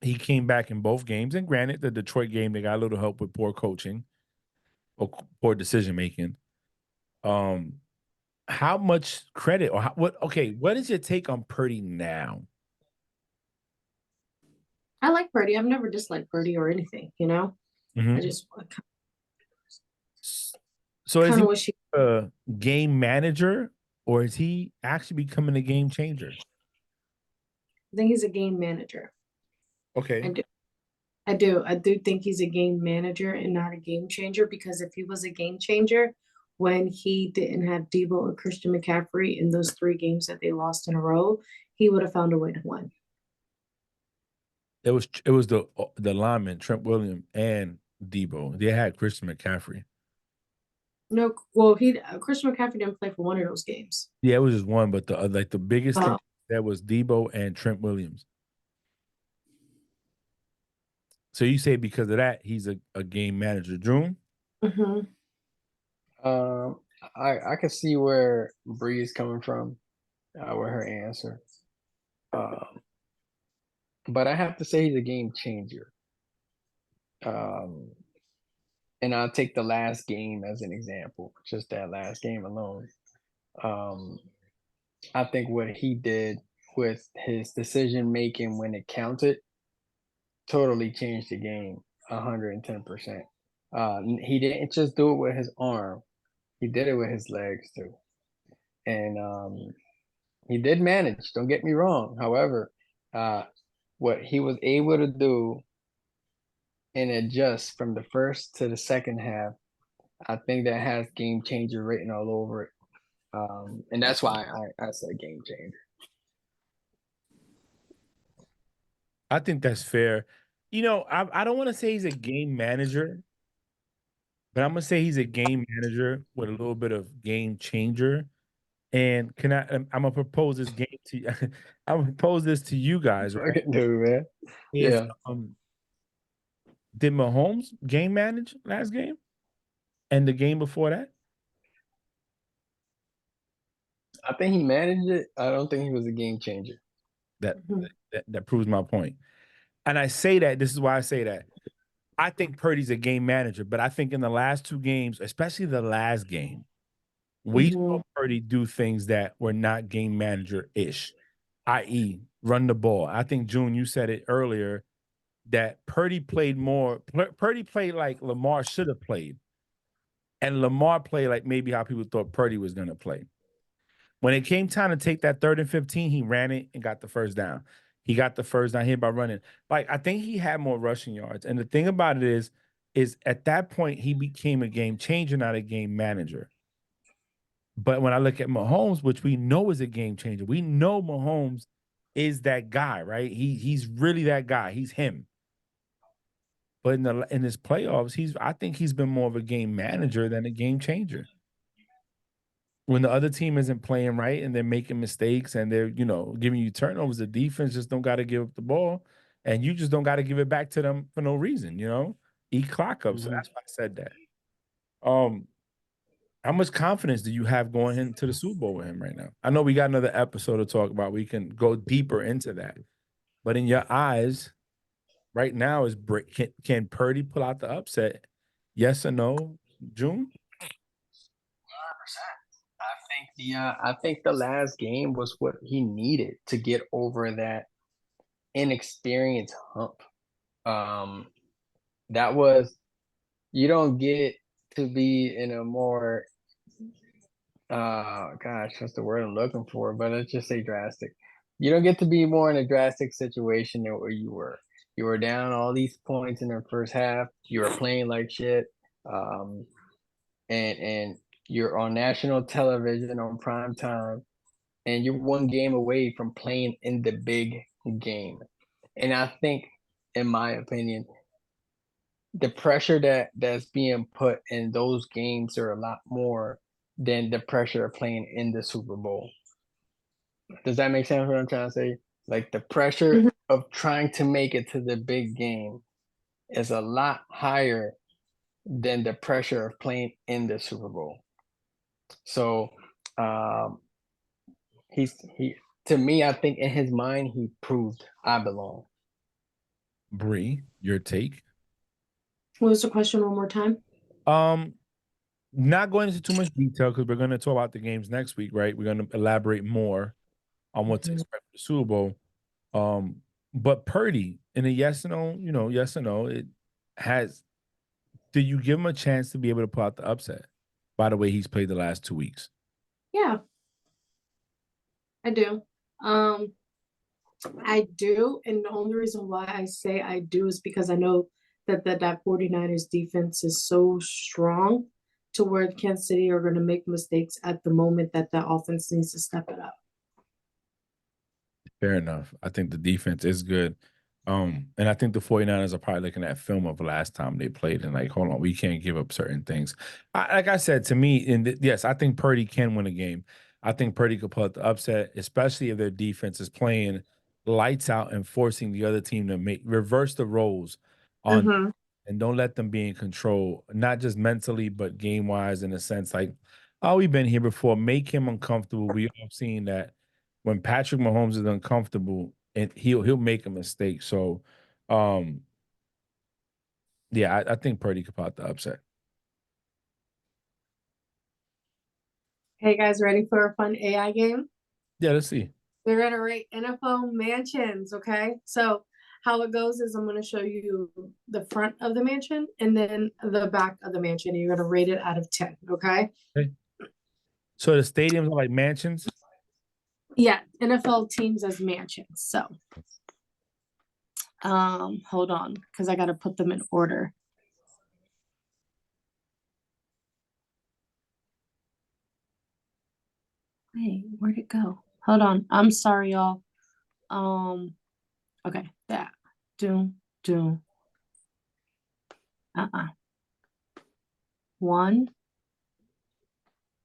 He came back in both games, and granted, the Detroit game they got a little help with poor coaching or poor decision making. How much credit or what? Okay, what is your take on Purdy now? I like Purdy. I've never disliked Purdy or anything, you know? Mhm. I just So is kind he of wish he, a game manager or is he actually becoming a game changer? I think he's a game manager. I Okay. do. I do think he's a game manager and not a game changer, because if he was a game changer when he didn't have Debo or Christian McCaffrey in those 3 games that they lost in a row, he would have found a way to win. It was the lineman, Trent Williams and Debo. They had Christian McCaffrey. No, well, Christian McCaffrey didn't play for one of those games. Yeah, it was just one, but the like the biggest thing Oh, that was Debo and Trent Williams. So you say because of that, he's a game manager. June? hmm Um, I can see where Bree is coming from with her answer. But I have to say he's a game changer. Um, and I'll take the last game as an example, just that last game alone. Um, I think what he did with his decision making when it counted totally changed the game 110%. He didn't just do it with his arm, he did it with his legs too. And he did manage, don't get me wrong. However, what he was able to do and adjust from the first to the second half, I think that has game changer written all over it. And that's why I said game changer. I think that's fair. You know, I don't want to say he's a game manager, but I'm gonna say he's a game manager with a little bit of game changer. And I'm gonna propose this game to you. I'm gonna propose this to you guys, right? Fucking dude, man. Is Yeah. did Mahomes game manage last game and the game before that? I think he managed it. I don't think he was a game changer. That Mhm. that proves my point. And I say that this is why I say that. I think Purdy's a game manager, but I think in the last 2 games, especially the last game, we saw Mhm. Purdy do things that were not game manager ish, i.e., run the ball. I think June, you said it earlier that Purdy played more. Purdy played like Lamar should have played, and Lamar played like maybe how people thought Purdy was going to play. When it came time to take that 3rd and 15, he ran it and got the first down. He got the first down here by running. Like I think he had more rushing yards. And the thing about it is at that point he became a game changer, not a game manager. But when I look at Mahomes, which we know is a game changer, we know Mahomes is that guy, right? He's really that guy. He's him. But in his playoffs, I think he's been more of a game manager than a game changer. When the other team isn't playing right and they're making mistakes and they're, giving you turnovers, the defense just don't got to give up the ball, and you just don't got to give it back to them for no reason, eat clock up. So that's why I said that. How much confidence do you have going into the Super Bowl with him right now? I know we got another episode to talk about. We can go deeper into that. But in your eyes, right now, can Purdy pull out the upset? Yes or no, June? 100%. I think the last game was what he needed to get over that inexperienced hump. That was, you don't get to be in a more Gosh, what's the word I'm looking for? But let's just say drastic. You don't get to be more in a drastic situation than where you were. You were down all these points in the first half. You were playing like shit. Um, and you're on national television on prime time, and you're one game away from playing in the big game. And I think, in my opinion, the pressure that's being put in those games are a lot more than the pressure of playing in the Super Bowl. Does that make sense what I'm trying to say? Like the pressure Mhm. of trying to make it to the big game is a lot higher than the pressure of playing in the Super Bowl. So he to me, I think in his mind he proved I belong. Bree, your take? What was the question one more time? Not going into too much detail because we're going to talk about the games next week, right? We're going to elaborate more on what to Mhm. expect for the Super Bowl. But Purdy, in a yes or no, yes or no, it has. Do you give him a chance to be able to pull out the upset? By the way, he's played the last 2 weeks. Yeah, I do. I do, and the only reason why I say I do is because I know that 49ers defense is so strong to where Kansas City are going to make mistakes at the moment that the offense needs to step it up. Fair enough. I think the defense is good. And I think the 49ers are probably looking at film of last time they played and like, hold on, we can't give up certain things. Like I said, to me, yes, I think Purdy can win a game. I think Purdy could pull out the upset, especially if their defense is playing lights out and forcing the other team to reverse the roles on Mm-hmm. and don't let them be in control, not just mentally, but game wise, in a sense. Like, oh, we've been here before. Make him uncomfortable. We have seen that when Patrick Mahomes is uncomfortable, and he'll make a mistake. So, um, yeah, I think Purdy could pop the upset. Hey guys, ready for a fun AI game? Yeah, let's see. We're gonna rate NFL mansions, okay? So how it goes is I'm gonna show you the front of the mansion and then the back of the mansion. You're gonna rate it out of 10, okay? Okay. So the stadiums are like mansions. Yeah, NFL teams as mansions. So hold on, because I gotta put them in order. Wait, where'd it go? Hold on. I'm sorry, y'all. Okay, that. Doom. 1,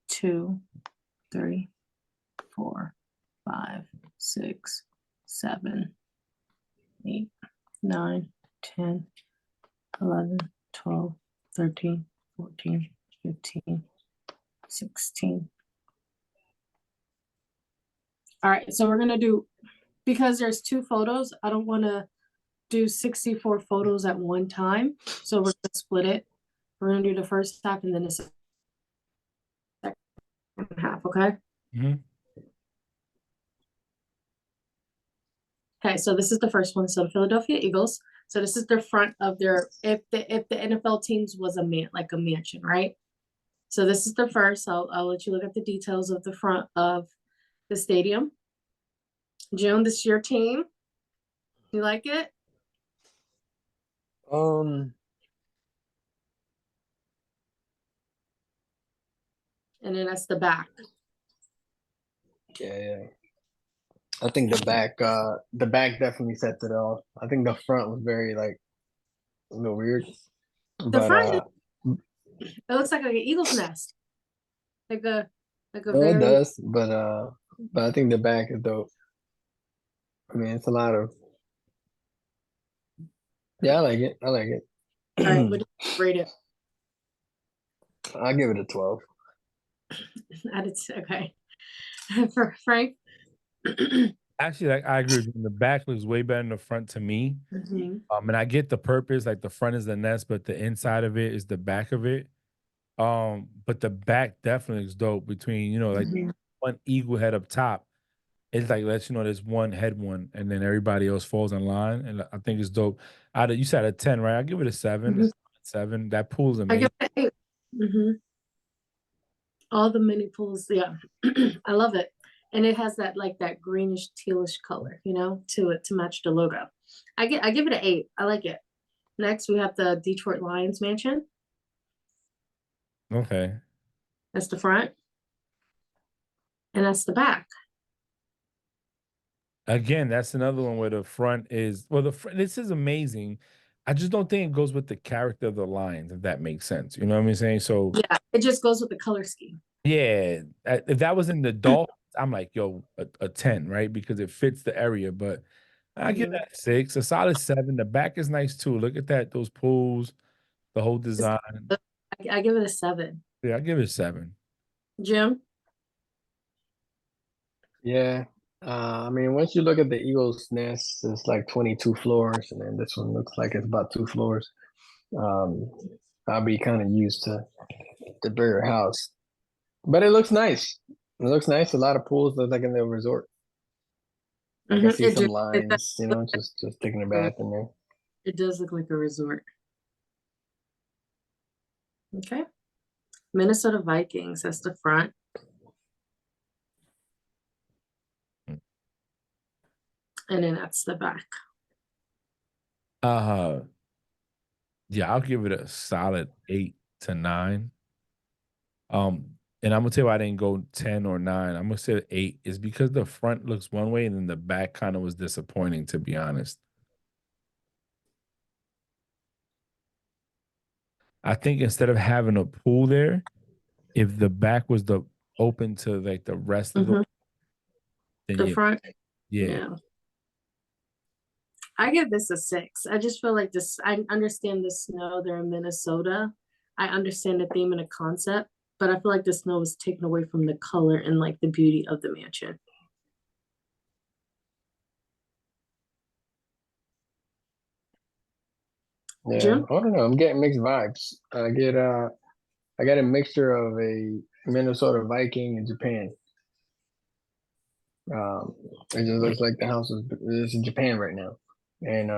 2, 3, 4, 5, 6, 7, 8, 9, 10, 11, 12, 13, 14, 15, 16. All right, so we're gonna do, because there's 2 photos, I don't wanna do 64 photos at one time. So we're gonna split it. We're gonna do the first half and then the second half, okay? Mm-hmm. Okay, so this is the first one. So the Philadelphia Eagles. So this is the front of their, if the NFL teams was a mansion, right? So this is the first. I'll let you look at the details of the front of the stadium. June, this is your team. You like it? And then that's the back. Yeah. I think the back definitely sets it off. I think the front was very like a little weird. The front, it looks like an eagle's nest. Like a it very, does, but I think the back is dope. I mean, it's a lot of. Yeah, I like it. all right, what do you rate it? I'll give it a 12. Okay. For Frank. Actually, like I agree with you. The back looks way better than the front to me. Mm-hmm. And I get the purpose, like the front is the nest, but the inside of it is the back of it. But the back definitely is dope between, like one eagle head up top. It's like lets you know there's one head one, and then everybody else falls in line. And I think it's dope. You said a 10, right? I give it a 7. Mhm. It's 7. That pool's I amazing. give it an 8. All the mini pools, yeah. I love it. And it has that like that greenish tealish color, to it to match the logo. I give it an 8. I like it. Next we have the Detroit Lions mansion. Okay. That's the front. And that's the back. Again, that's another one where the front is this is amazing. I just don't think it goes with the character of the Lions, if that makes sense. You know what I'm saying? So Yeah, it just goes with the color scheme. yeah, if that was in the Dolphins, I'm like, yo, a 10, right? Because it fits the area. But I give that 6, a solid 7. The back is nice too. Look at that, those pools, the whole design. I give it a 7. Yeah, I give it a 7. Jim? Yeah. I mean, once you look at the Eagles' nest, it's like 22 floors, and then this one looks like it's about 2 floors. I'll be kind of used to the bigger house, but it looks nice. It looks nice. A lot of pools look like in the resort. I can see some lines, just taking a bath in there. It does look like a resort. Okay. Minnesota Vikings, that's the front. And then that's the back. Yeah, I'll give it a solid 8 to 9. And I'm gonna tell you why I didn't go 10 or 9. I'm gonna say 8 is because the front looks one way and then the back kind of was disappointing, to be honest. I think instead of having a pool there, if the back was open to like the rest of the front. Yeah. I give this a 6. I just feel like I understand the snow. They're in Minnesota. I understand the theme and the concept, but I feel like the snow was taken away from the color and like the beauty of the mansion. Yeah, Jim? I don't know. I'm getting mixed vibes. I get a mixture of a Minnesota Viking and Japan. It just looks like the house is in Japan right now, and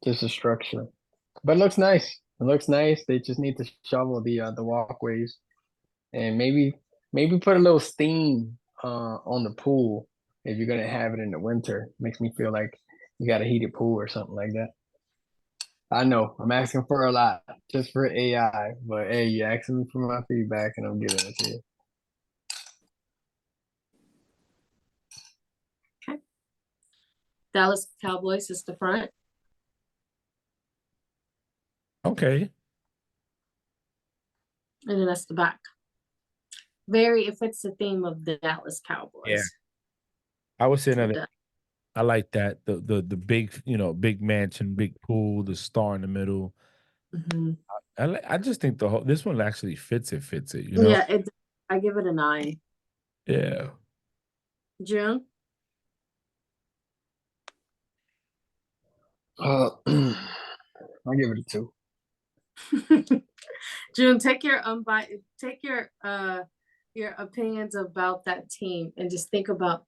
just a structure. But it looks nice. It looks nice. They just need to shovel the walkways, and maybe put a little steam on the pool if you're gonna have it in the winter. Makes me feel like you got a heated pool or something like that. I know I'm asking for a lot just for AI, but hey, you asking me for my feedback, and I'm giving it to you. Okay. Dallas Cowboys is the front. Okay. And then that's the back. It fits the theme of the Dallas Cowboys. Yeah. I would say another. I like that. The big, big mansion, big pool, the star in the middle. I just think this one actually fits it, Yeah, I give it a 9. Yeah. June? I'll give it a 2. June, take your opinions about that team and just think about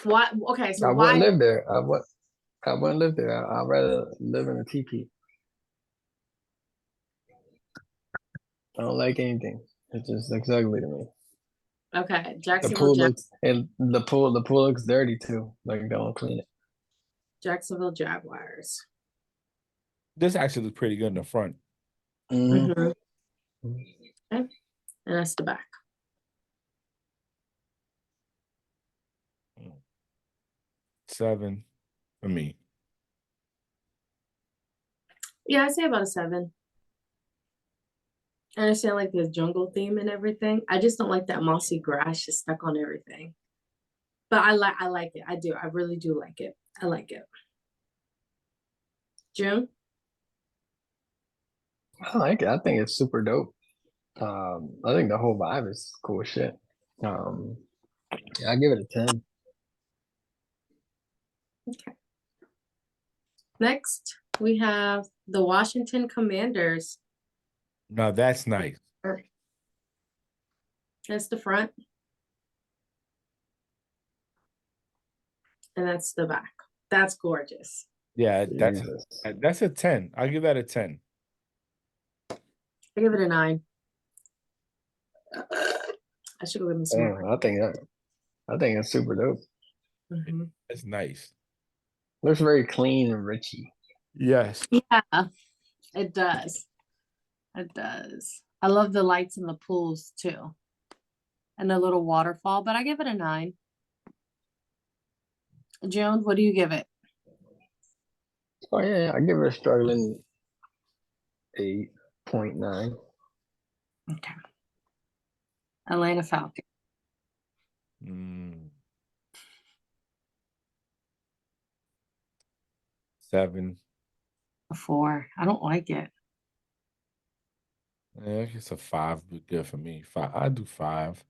why. Okay, so I why wouldn't live there. I wouldn't live there. I'd rather live in a teepee. I don't like anything. It just looks ugly to me. Okay, The pool looks dirty too. Like don't clean it. Jacksonville Jaguars. This actually looks pretty good in the front. Okay. And that's the back. Seven for me. Yeah, I'd say about a 7. I understand like the jungle theme and everything. I just don't like that mossy grass just stuck on everything. But I like it. I do. I really do like it. I like it. June? I like it. I think it's super dope. I think the whole vibe is cool shit. Yeah, I give it a 10. Okay. Next, we have the Washington Commanders. Now that's nice. That's the front. And that's the back. That's gorgeous. Yeah, that's a 10. I'll give that a 10. I give it a 9. I should go get some. Damn, I think it's super dope. Mhm. It's nice. Looks very clean and richy. Yes. Yeah, it does. It does. I love the lights in the pools too. And the little waterfall, but I give it a 9. Jones, what do you give it? Oh yeah, I give it a struggling 8.9. Okay. Atlanta Falcons. Mm. 7. A 4. I don't like it. Yeah, it's a 5 would be good for me. 5. I do 5.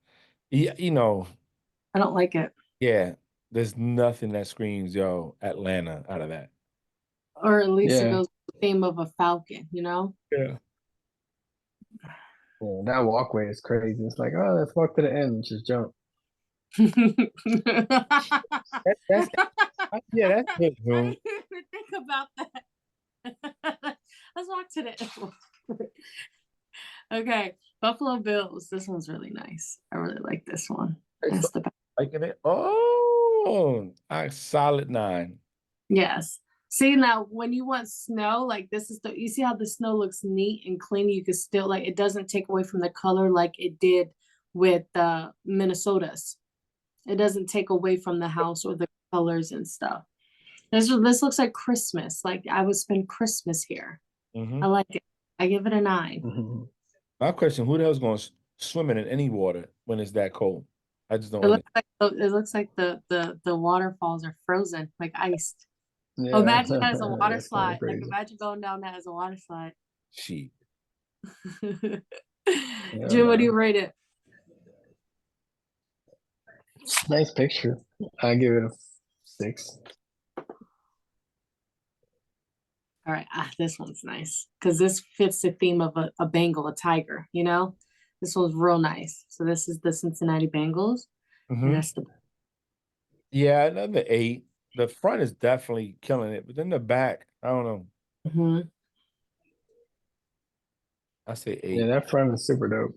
Yeah, you know, I don't like it. yeah, there's nothing that screams, yo, Atlanta out of that. Or at least it Yeah. goes with the theme of a falcon, you know? Yeah. Yeah, that walkway is crazy. It's like, oh, let's walk to the end and just jump. That's yeah, that's good, I didn't June. even think about that. Let's walk to the Okay, Buffalo Bills. This one's really nice. I really like this one. That's the best. Liking it. Oh, a solid 9. Yes. See now, when you want snow, like this is you see how the snow looks neat and clean. You can still like it doesn't take away from the color like it did with Minnesota's. It doesn't take away from the house or the colors and stuff. This looks like Christmas. Like I would spend Christmas here. Mhm. I like it. I give it a 9. Mhm. My question: who the hell's going swimming in any water when it's that cold? I just don't. It looks like the waterfalls are frozen, like iced. Yeah, Oh, imagine that as a water that's kinda slide. Like crazy. imagine going down that as a water slide. Sheep. Jim, what do you rate it? Nice picture. I give it a 6. All right, this one's nice because this fits the theme of a Bengal, a tiger. You know, this one's real nice. So this is the Cincinnati Bengals, and Mhm. that's the Yeah, another 8. The front is definitely killing it, but then the back, I don't know. Mhm. I say 8. Yeah, that front is super dope.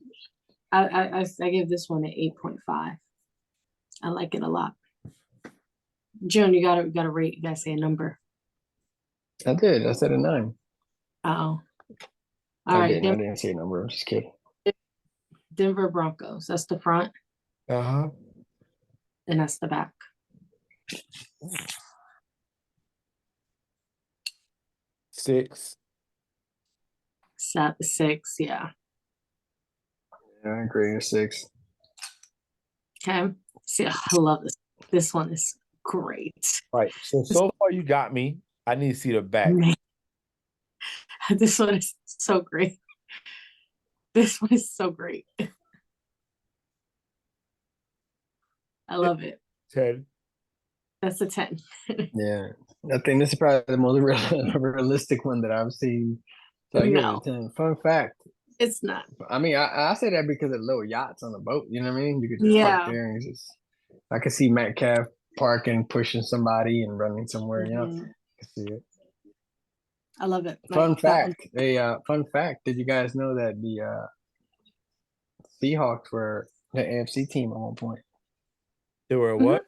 I give this one an 8.5. I like it a lot. June, you gotta rate. You gotta say a number. I did. I said a 9. Oh, all I right. didn't say a number. I'm just kidding. Denver Broncos. That's the front, Uh-huh. and that's the back. 6. 6, yeah. Yeah, I agree. A 6. Okay. See, I love this. This one is great. Right. So far you got me. I need to see the back. Man. This one is so great. This one is so great. I love it. 10. That's a 10. Yeah, I think this is probably the most realistic one that I've seen. So I give it No. a 10. Fun fact. It's not. I mean, I say that because of little yachts on the boat. You know what I mean? You could just Yeah. park there and just. I could see Metcalf parking, pushing somebody, and running somewhere. You know, Mhm. I can see it. I love it. Fun Like, that one. fact. Fun fact. Did you guys know that the Seahawks were the AFC team at one point? They were a what?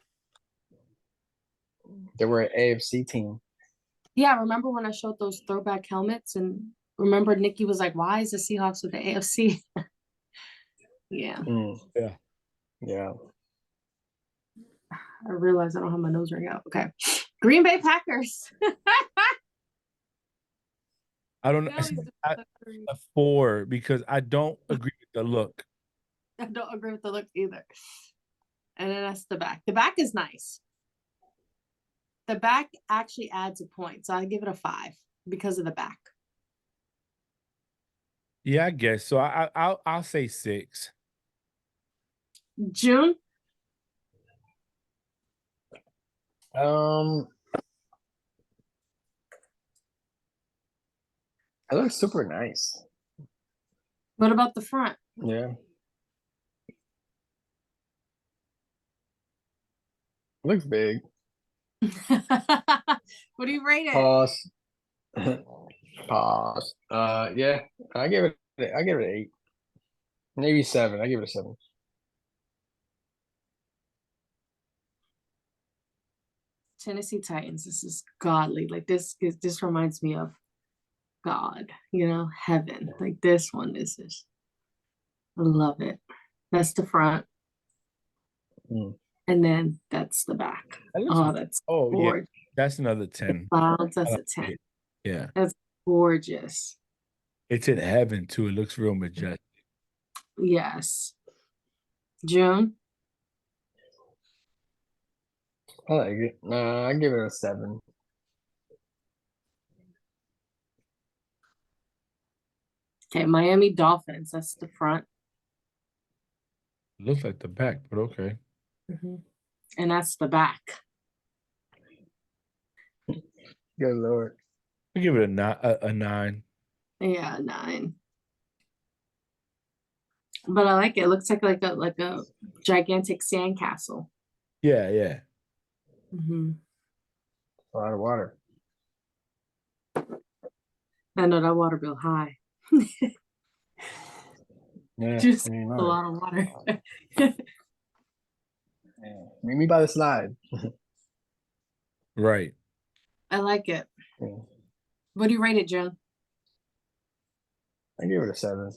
They were an AFC team. Yeah, remember when I showed those throwback helmets and remember Nikki was like, why is the Seahawks with the AFC? Yeah, Yeah. Yeah. I realized I don't have my nose ring out. Okay. Green Bay Packers. I don't know. That was A 4 because I don't agree with the look. I don't agree with the look either. And then that's the back. The back is nice. The back actually adds a point. So I give it a 5 because of the back. Yeah, I guess. So I'll say 6. June? It looks super nice. What about the front? Yeah. Looks big. What do you rate it? Pause. Pause. Yeah, I give it an 8. Maybe 7. I give it a 7. Tennessee Titans. This is godly. Like this reminds me of God, heaven. Like this one is just, I love it. That's the front. Mm. And then that's the back. Oh, that's Oh, yeah. gorgeous. That's another 10. Clouds, I that's a like 10. it. Yeah. That's gorgeous. It's in heaven too. It looks real majestic. Yes. June. I like it. I give it a 7. Okay, Miami Dolphins. That's the front. Looks like the back, but okay. And that's the back. Good Lord. I give it a 9. Yeah, 9. But I like it. It looks like a gigantic sandcastle. Yeah, yeah. A lot of water. I know that water bill high. Yeah. Just I a mean, lot of water. yeah. Meet me by the slide. Right. I like it. Yeah. What do you rate it, June? I give it a 7.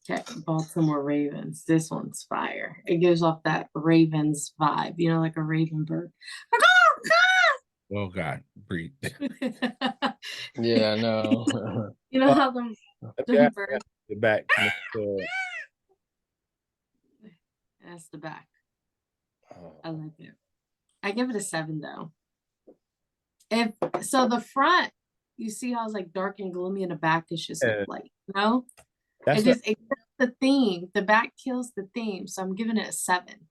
Okay, Baltimore Ravens. This one's fire. It gives off that Ravens vibe, like a raven bird. Oh God, breathe. Yeah, no. You know how the Yeah, bird. the back. That's the back. Oh, I like it. I give it a 7 though. So the front, you see how it's like dark and gloomy, and the back is just Yeah. light. No, that's it just kills the theme. The back kills the theme, so I'm giving it a 7.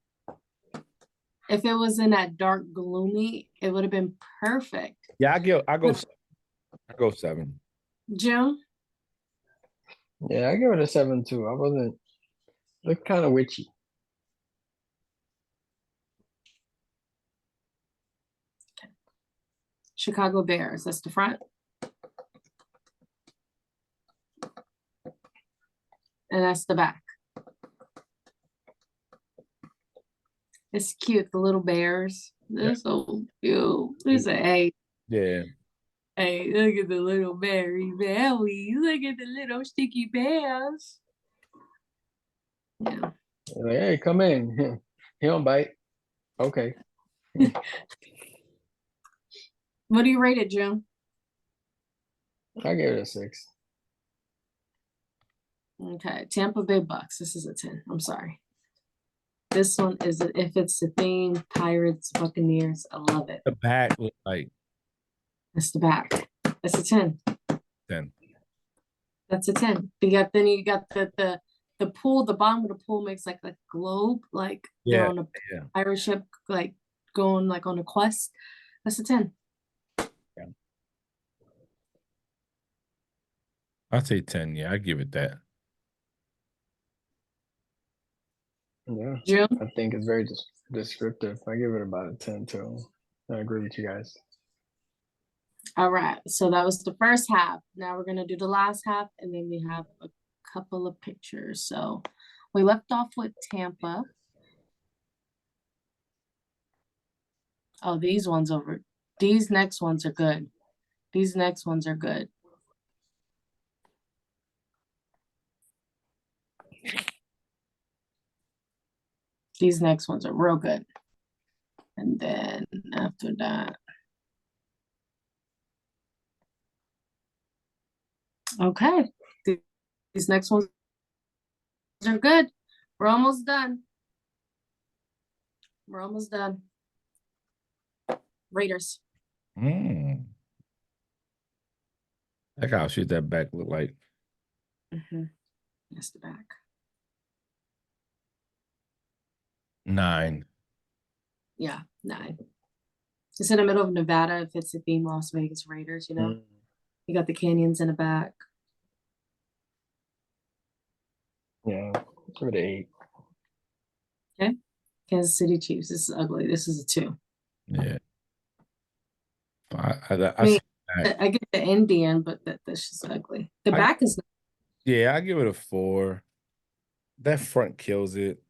If it was in that dark gloomy, it would have been perfect. yeah. I go 7. June. Yeah, I give it a 7 too. I wasn't. Looked kind of witchy. Chicago Bears. That's the front. And that's the back. It's cute. The little bears. They're so cute. It's a hey, Yeah. hey, look at the little berry belly. Look at the little sticky bears. Yeah. Like, hey, come in. He don't bite. Okay. What do you rate it, June? I give it a 6. Okay. Tampa Bay Bucks. This is a 10. I'm sorry. This one is, if it's the theme, Pirates, Buccaneers, I love it. The back look like That's the back. That's a 10. 10. That's a 10. You got the pool, the bottom of the pool makes like a globe, like they're Yeah, on a yeah. pirate ship, like going like on a quest. That's a 10. I'd say 10. Yeah, I give it that. Yeah. June? I think it's very descriptive. I give it about a 10 too. I agree with you guys. All right. So that was the first half. Now we're gonna do the last half, and then we have a couple of pictures. So we left off with Tampa. Oh, these next ones are good. These next ones are good. These next ones are real good. And then after that. Okay. These next ones are good. We're almost done. We're almost done. Raiders. Like how shit that back look like. That's the back. 9. Yeah, 9. It's in the middle of Nevada. If it's a theme, Las Vegas Raiders, You got the canyons in the back. Yeah, give it an 8. Okay. Kansas City Chiefs. This is ugly. This is a 2. Yeah. I get the Indian, but that's just ugly. The back is Yeah, I give it a 4. That front kills it.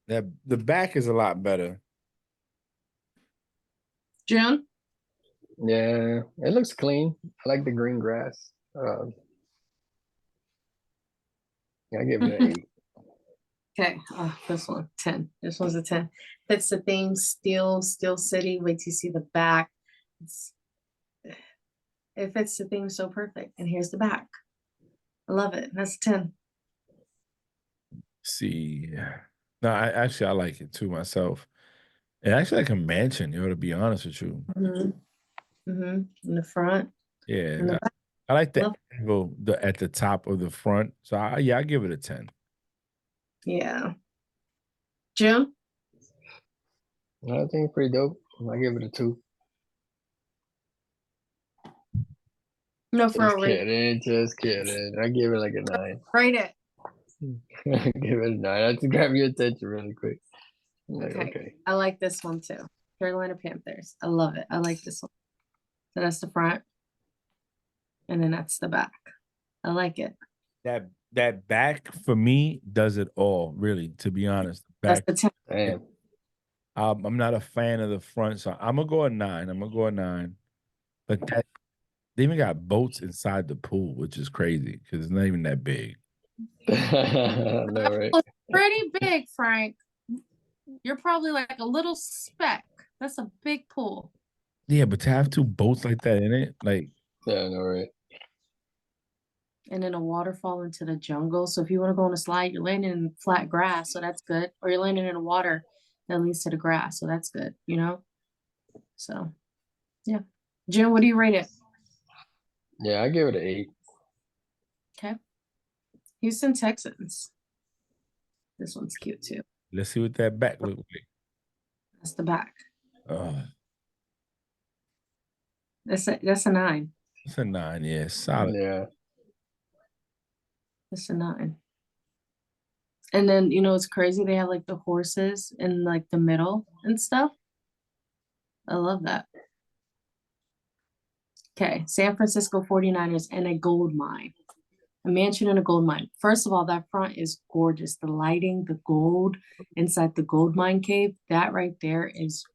That the back is a lot better. June? Yeah, it looks clean. I like the green grass. Yeah, I give it an 8. Okay, oh, this one, 10. This one's a 10. Fits the theme, Steel City. Wait till you see the back. It fits the theme so perfect. And here's the back. I love it. That's a 10. See, no, I like it too myself. And actually like a mansion, to be honest with you. In the front. Yeah, In the back. I like the Love- angle at the top of the front. So I give it a 10. Yeah. Jim? I think it's pretty dope. I give it a 2. No, Just for a rate. kidding, just kidding. I give it like a 9. Rate it. I give it a 9. I have to grab your attention really quick. I'm like, Okay. okay. I like this one too. Carolina Panthers. I love it. I like this one. So that's the front. And then that's the back. I like it. That back for me does it all, really, to be honest. That's Back, the 10. Damn. I'm not a fan of the front, so I'm gonna go a 9. But that they even got boats inside the pool, which is crazy because it's not even that big. I know, right? It's pretty big, Frank. You're probably like a little speck. That's a big pool. Yeah, but to have 2 boats like that in it, like Yeah, I know, right? And then a waterfall into the jungle. So if you want to go on a slide, you're landing in flat grass, so that's good. Or you're landing in the water that leads to the grass, so that's good, you know? So yeah. Jim, what do you rate it? Yeah, I give it an 8. Okay. Houston Texans. This one's cute too. let's see what that back look like. That's the back. Oh, That's a 9. it's a 9, yeah, solid. Yeah. That's a 9. And then it's crazy. They have like the horses in like the middle and stuff. I love that. Okay, San Francisco 49ers and a gold mine. A mansion in a gold mine. First of all, that front is gorgeous. The lighting, the gold inside the gold mine cave, that right there is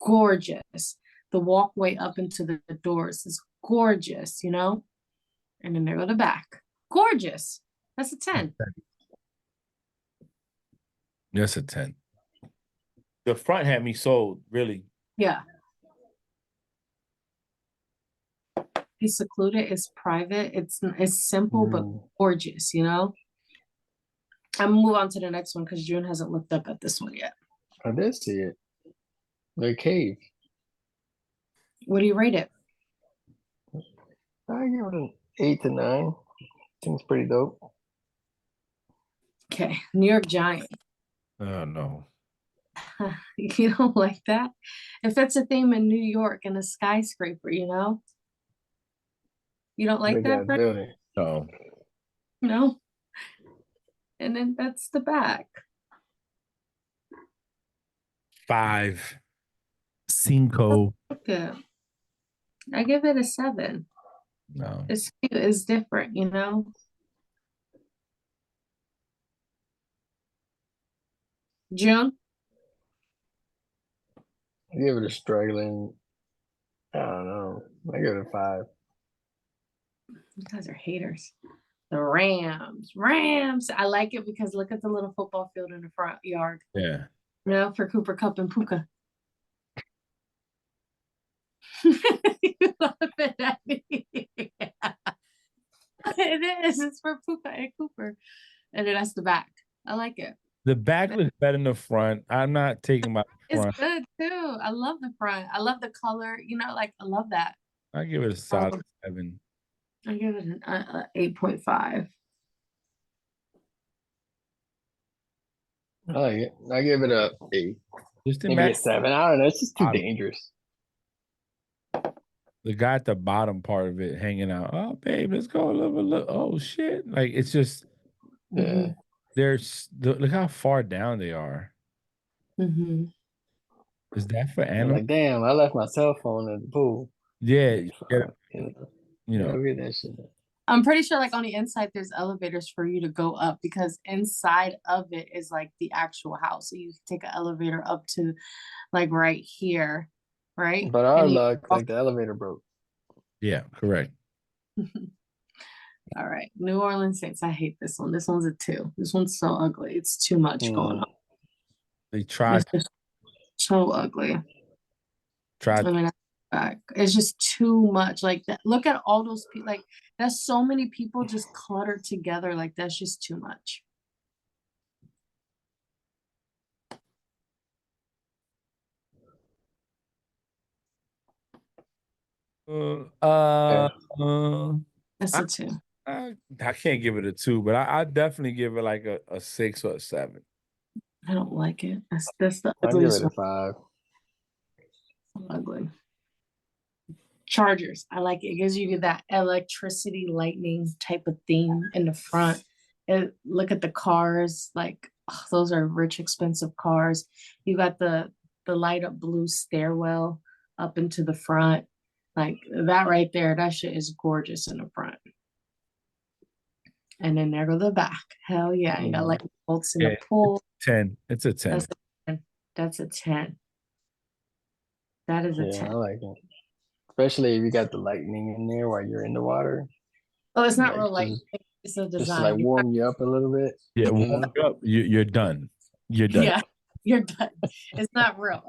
gorgeous. The walkway up into the doors is gorgeous, And then there go the back. Gorgeous. That's a 10. That's a 10. The front had me sold, really. Yeah. It's secluded, it's private, it's simple but gorgeous, I'm gonna move on to the next one because June hasn't looked up at this one yet. I did see it. The cave. What do you rate it? I give it an 8 to 9. Seems pretty dope. Okay, New York Giant. Oh no. You don't like that? If it's a theme in New York and a skyscraper, You don't like Big that, ass Frank? building. No. No. And then that's the back. 5. 5. Good. I give it a 7. No. It's cute, it's different, June? I give it a struggling. I don't know. I give it a 5. You guys are haters. The Rams. I like it because look at the little football field in the front yard. Yeah. For Cooper Cup and Puka. You laughing at me. It is. It's for Puka and Cooper. And then that's the back. I like it. The back looks better than the front. I'm not taking my front. It's good too. I love the front. I love the color. I love that. I give it a solid 7. I give it an 8.5. I like it. I give it a 8. Just Maybe a imagine 7. I don't know. It's just too dangerous. the guy at the bottom part of it hanging out. Oh, babe, let's go. Look. Oh shit! Like it's just Yeah. look how far down they are. Mm-hmm. Is that for I'm animals? like, damn, I left my cell phone at the pool. Yeah, Go you know. get that shit. I'm pretty sure like on the inside there's elevators for you to go up because inside of it is like the actual house. So you can take an elevator up to like right here, right? But our And you luck, like the elevator broke. Yeah, correct. all right. New Orleans Saints. I hate this one. This one's a 2. This one's so ugly. It's too much going on. They tried It's just so ugly. tried I mean, back. It's just too much. Like that. Look at all those people. Like that's so many people just cluttered together. Like that's just too much. uh, That's I, a 2. I can't give it a 2, but I definitely give it like a 6 or a 7. I don't like it. That's the I give it ugliest a one. 5. Ugly. Chargers. I like it. It gives you that electricity, lightning type of theme in the front. And look at the cars. Like those are rich, expensive cars. You got the light up blue stairwell up into the front. Like that right there. That shit is gorgeous in the front. And then there go the back. Hell yeah. You got like bolts in the pool. 10. It's a 10. That's a 10. That's a 10. That is a Yeah, 10. I like it. Especially if you got the lightning in there while you're in the water. Oh, it's not Like, real light. just- It's a Just to design. like warm you up a little bit. Yeah, you warm know? you up. You're done. You're done. Yeah, you're done. It's not real.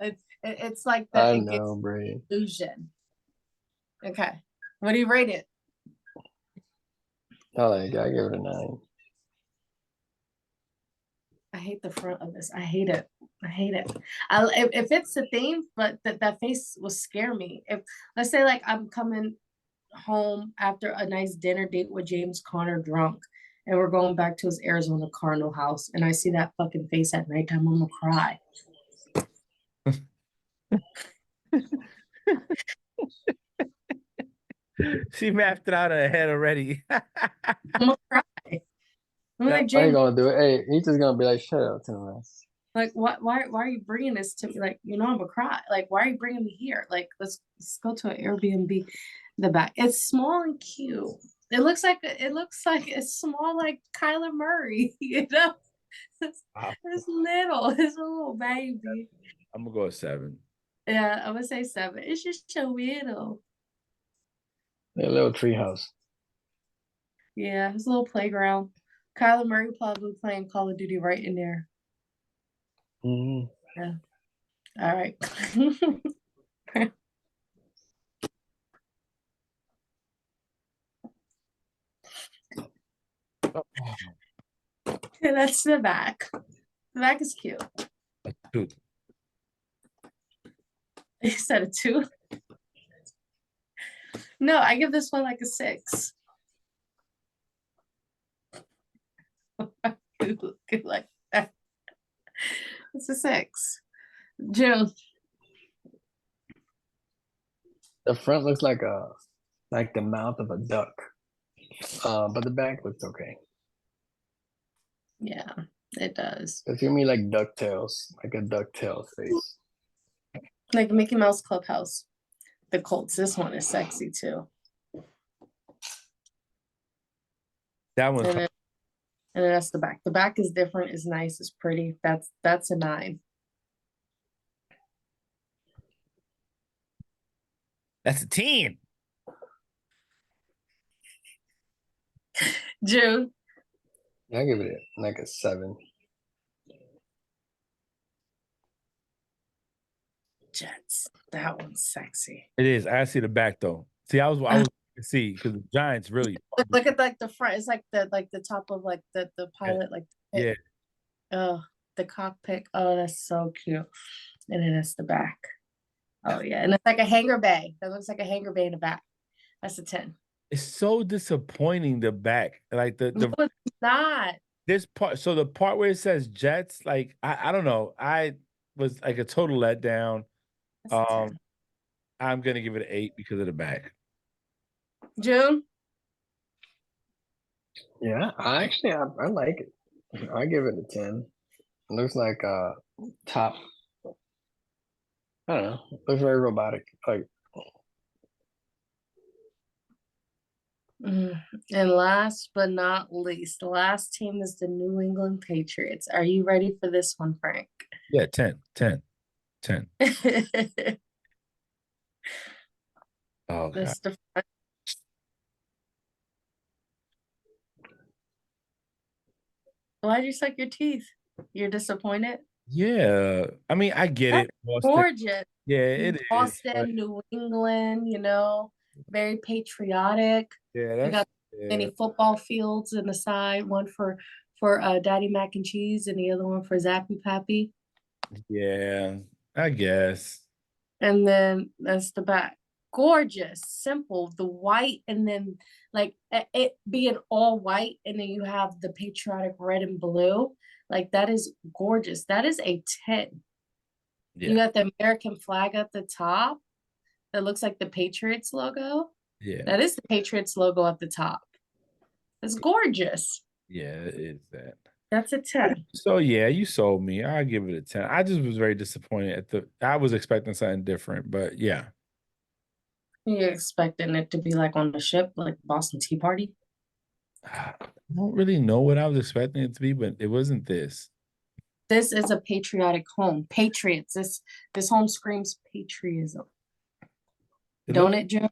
It's like that. I It gives know, Bray. illusion. Okay. What do you rate it? I like it. I give it a 9. I hate the front of this. I hate it. I hate it. If it's a theme, but that face will scare me. If let's say like I'm coming home after a nice dinner date with James Conner drunk, and we're going back to his Arizona Cardinal house, and I see that fucking face at nighttime, I'm gonna cry. She mapped it out in her head already. I'm gonna cry. I'm like How you James, gonna do it? Hey, he's just gonna be like, shut up, Tim. like why are you bringing this to me? Like I'm gonna cry. Like why are you bringing me here? Like let's go to an Airbnb. The back, it's small and cute. It looks like it's small like Kyler Murray. You know, it's little. It's a little baby. I'm gonna go a 7. Yeah, I'm gonna say 7. It's just so little. A little treehouse. Yeah, it's a little playground. Kyler Murray probably playing Call of Duty right in there. Mm-hmm. Yeah. All right. Okay, that's the back. The back is cute. 2. You said a 2? No, I give this one like a 6. Good like that. It's a 6. June. The front looks like the mouth of a duck. But the back looks okay. Yeah, it does. It's gonna be like DuckTales, like a DuckTales face. Like Mickey Mouse Clubhouse. The Colts. This one is sexy too. That one's And then that's the back. The back is different, it's nice, it's pretty. That's a 9. that's a 10. June. I give it like a 7. Jets. That one's sexy. It is. I see the back though. See, I was see because the Giants really. Look at like the front. It's like the top of like the pilot, like Yeah. Oh, the cockpit. Oh, that's so cute. And then it's the back. Oh yeah. And it's like a hangar bay. That looks like a hangar bay in the back. That's a 10. It's so disappointing. The back, like the No, it's not. this part. So the part where it says Jets, like I don't know. I was like a total letdown. That's a 10. I'm gonna give it an 8 because of the back. June. Yeah, I like it. I give it a 10. It looks like top. I don't know. Looks very robotic. Like And last but not least, the last team is the New England Patriots. Are you ready for this one, Frank? Yeah, 10. Oh, God. This the Why'd you suck your teeth? You're disappointed? Yeah. I mean, I get That's it. Boston. gorgeous. Yeah, it is. Boston, New England, you know, very patriotic. Yeah, We that's got many football fields in the side, one for Daddy Mac and Cheese and the other one for Zappy Pappy. yeah, I guess. And then that's the back. Gorgeous, simple, the white, and then like it being all white, and then you have the patriotic red and blue. Like that is gorgeous. That is a 10. You Yeah. got the American flag at the top that looks like the Patriots logo. Yeah. That is the Patriots logo at the top. It's gorgeous. Yeah, it is that. That's a 10. So yeah, you sold me. I'll give it a 10. I just was very disappointed I was expecting something different, but yeah. You're expecting it to be like on the ship, like Boston Tea Party? I don't really know what I was expecting it to be, but it wasn't this. This is a patriotic home. Patriots. This home screams patriotism. Don't it, Jim?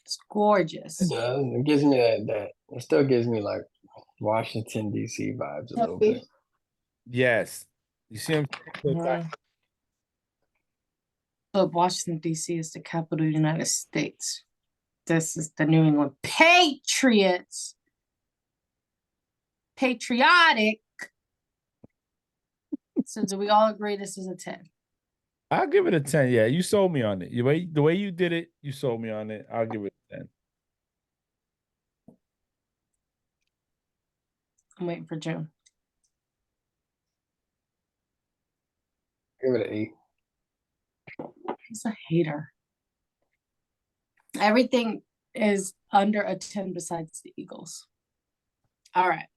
It's gorgeous. It does. It gives me that. It still gives me like Washington D.C. vibes a little bit. Yes. You see him? But Washington, D.C. is the capital of the United States. This is the New England Patriots. Patriotic. So do we all agree this is a 10? I'll give it a 10. Yeah, you sold me on it. The way you did it, you sold me on it. I'll give it a 10. I'm waiting for June. Give it an 8. He's a hater. Everything is under a 10 besides the Eagles. All right.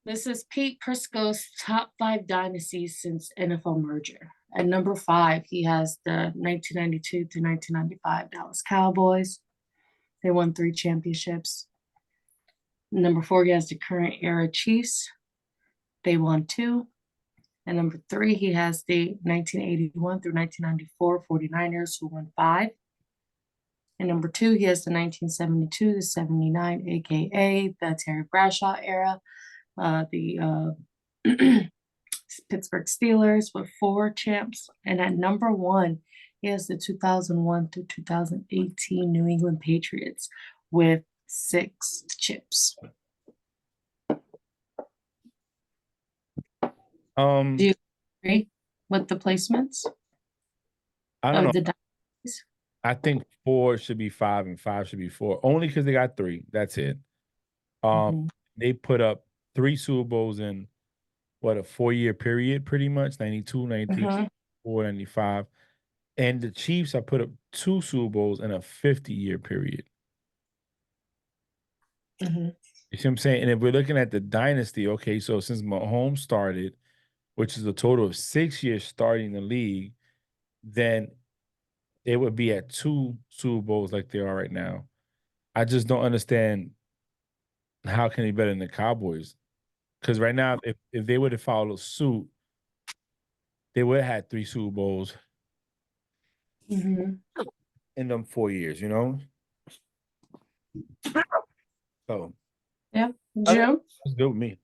This is Pete Prisco's top 5 dynasties since NFL merger. At number 5, he has the 1992 to 1995 Dallas Cowboys. They won 3 championships. Number 4, he has the current era Chiefs. They won 2. And number 3, he has the 1981 through 1994 49ers, who won 5. And number 2, he has the 1972 to 79, aka the Terry Bradshaw era, the Pittsburgh Steelers with 4 champs. And at number 1, he has the 2001 through 2018 New England Patriots with 6 chips. Do you agree with the placements? I don't know. The dynasties? I think 4 should be 5 and 5 should be 4. Only because they got 3. That's it. They put up 3 Super Bowls in what, a 4-year period, pretty much. 92, 93, 94, 95. And the Chiefs, I put up 2 Super Bowls in a 50-year period. You see what I'm saying? And if we're looking at the dynasty, okay, so since Mahomes started, which is a total of 6 years starting the league, then it would be at 2 Super Bowls like they are right now. I just don't understand how can he be better than the Cowboys? Because right now, if they would have followed suit, they would have had 3 Super Bowls in them 4 years, you know? So yeah, Jim? It's good with me.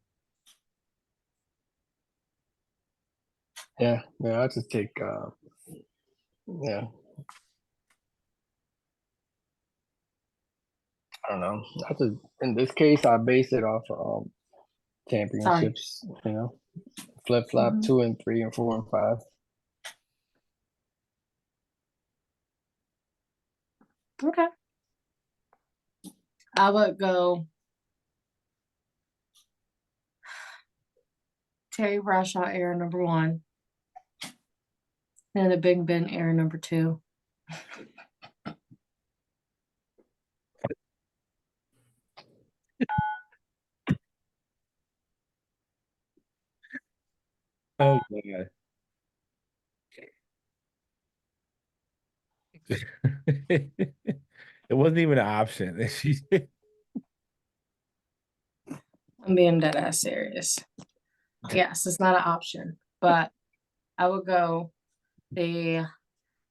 Yeah, I'll just take yeah. I don't know. In this case, I base it off championships, you know. Flip-flop 2 and 3 and 4 and 5. Okay. I would go Terry Bradshaw era number 1. And the Big Ben era number 2. Oh, God. It wasn't even an option. I'm being dead ass serious. Yes, it's not an option, but I would go the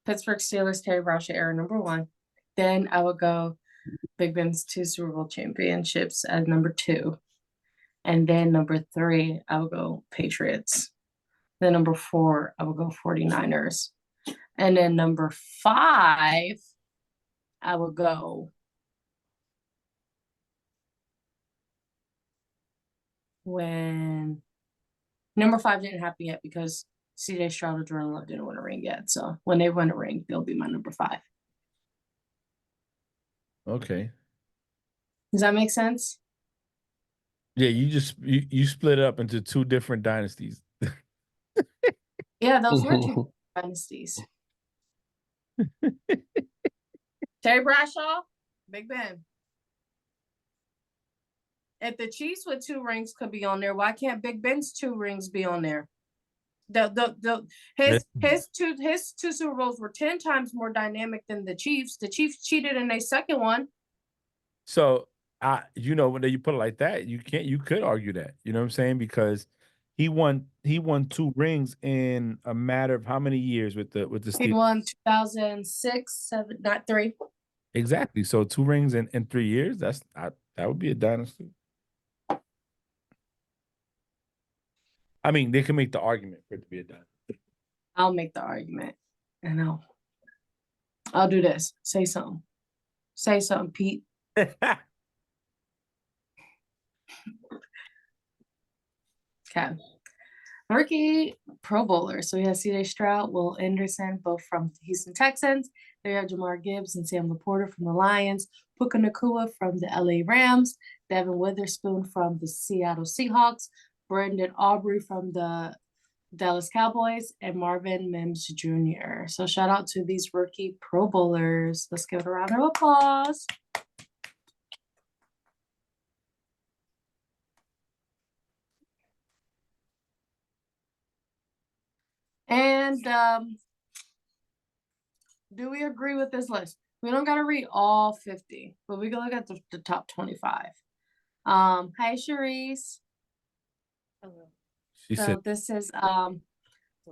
Pittsburgh Steelers Terry Bradshaw era number 1. Then I would go Big Ben's 2 Super Bowl championships as number 2. And then number 3, I would go Patriots. Then number 4, I would go 49ers. And then number 5, I would go when number 5 didn't happen yet because CJ Stroud or Jordan Love didn't win a ring yet. So when they win a ring, they'll be my number 5. Okay. Does that make sense? Yeah, you split up into 2 different dynasties. Yeah, those were 2 dynasties. Terry Bradshaw, Big Ben. If the Chiefs with 2 rings could be on there, why can't Big Ben's 2 rings be on there? His 2 Super Bowls were 10 times more dynamic than the Chiefs. The Chiefs cheated in their second one. So when you put it like that, you could argue that. You know what I'm saying? Because he won 2 rings in a matter of how many years with the Steelers? He won 2006, 7, not 3. Exactly. So 2 rings in 3 years, that would be a dynasty. I mean, they can make the argument for it to be a dynasty. I'll make the argument. And I'll do this. Say something. Say something, Pete. Okay. Rookie Pro Bowler. So we have CJ Stroud, Will Anderson, both from the Houston Texans. They have Jamar Gibbs and Sam Laporta from the Lions, Puka Nacua from the LA Rams, Devin Witherspoon from the Seattle Seahawks, Brendan Aubrey from the Dallas Cowboys, and Marvin Mims Jr. So shout out to these rookie Pro Bowlers. Let's give it a round of applause. And do we agree with this list? We don't gotta read all 50, but we can look at the top 25. Hi Sharice. She said This is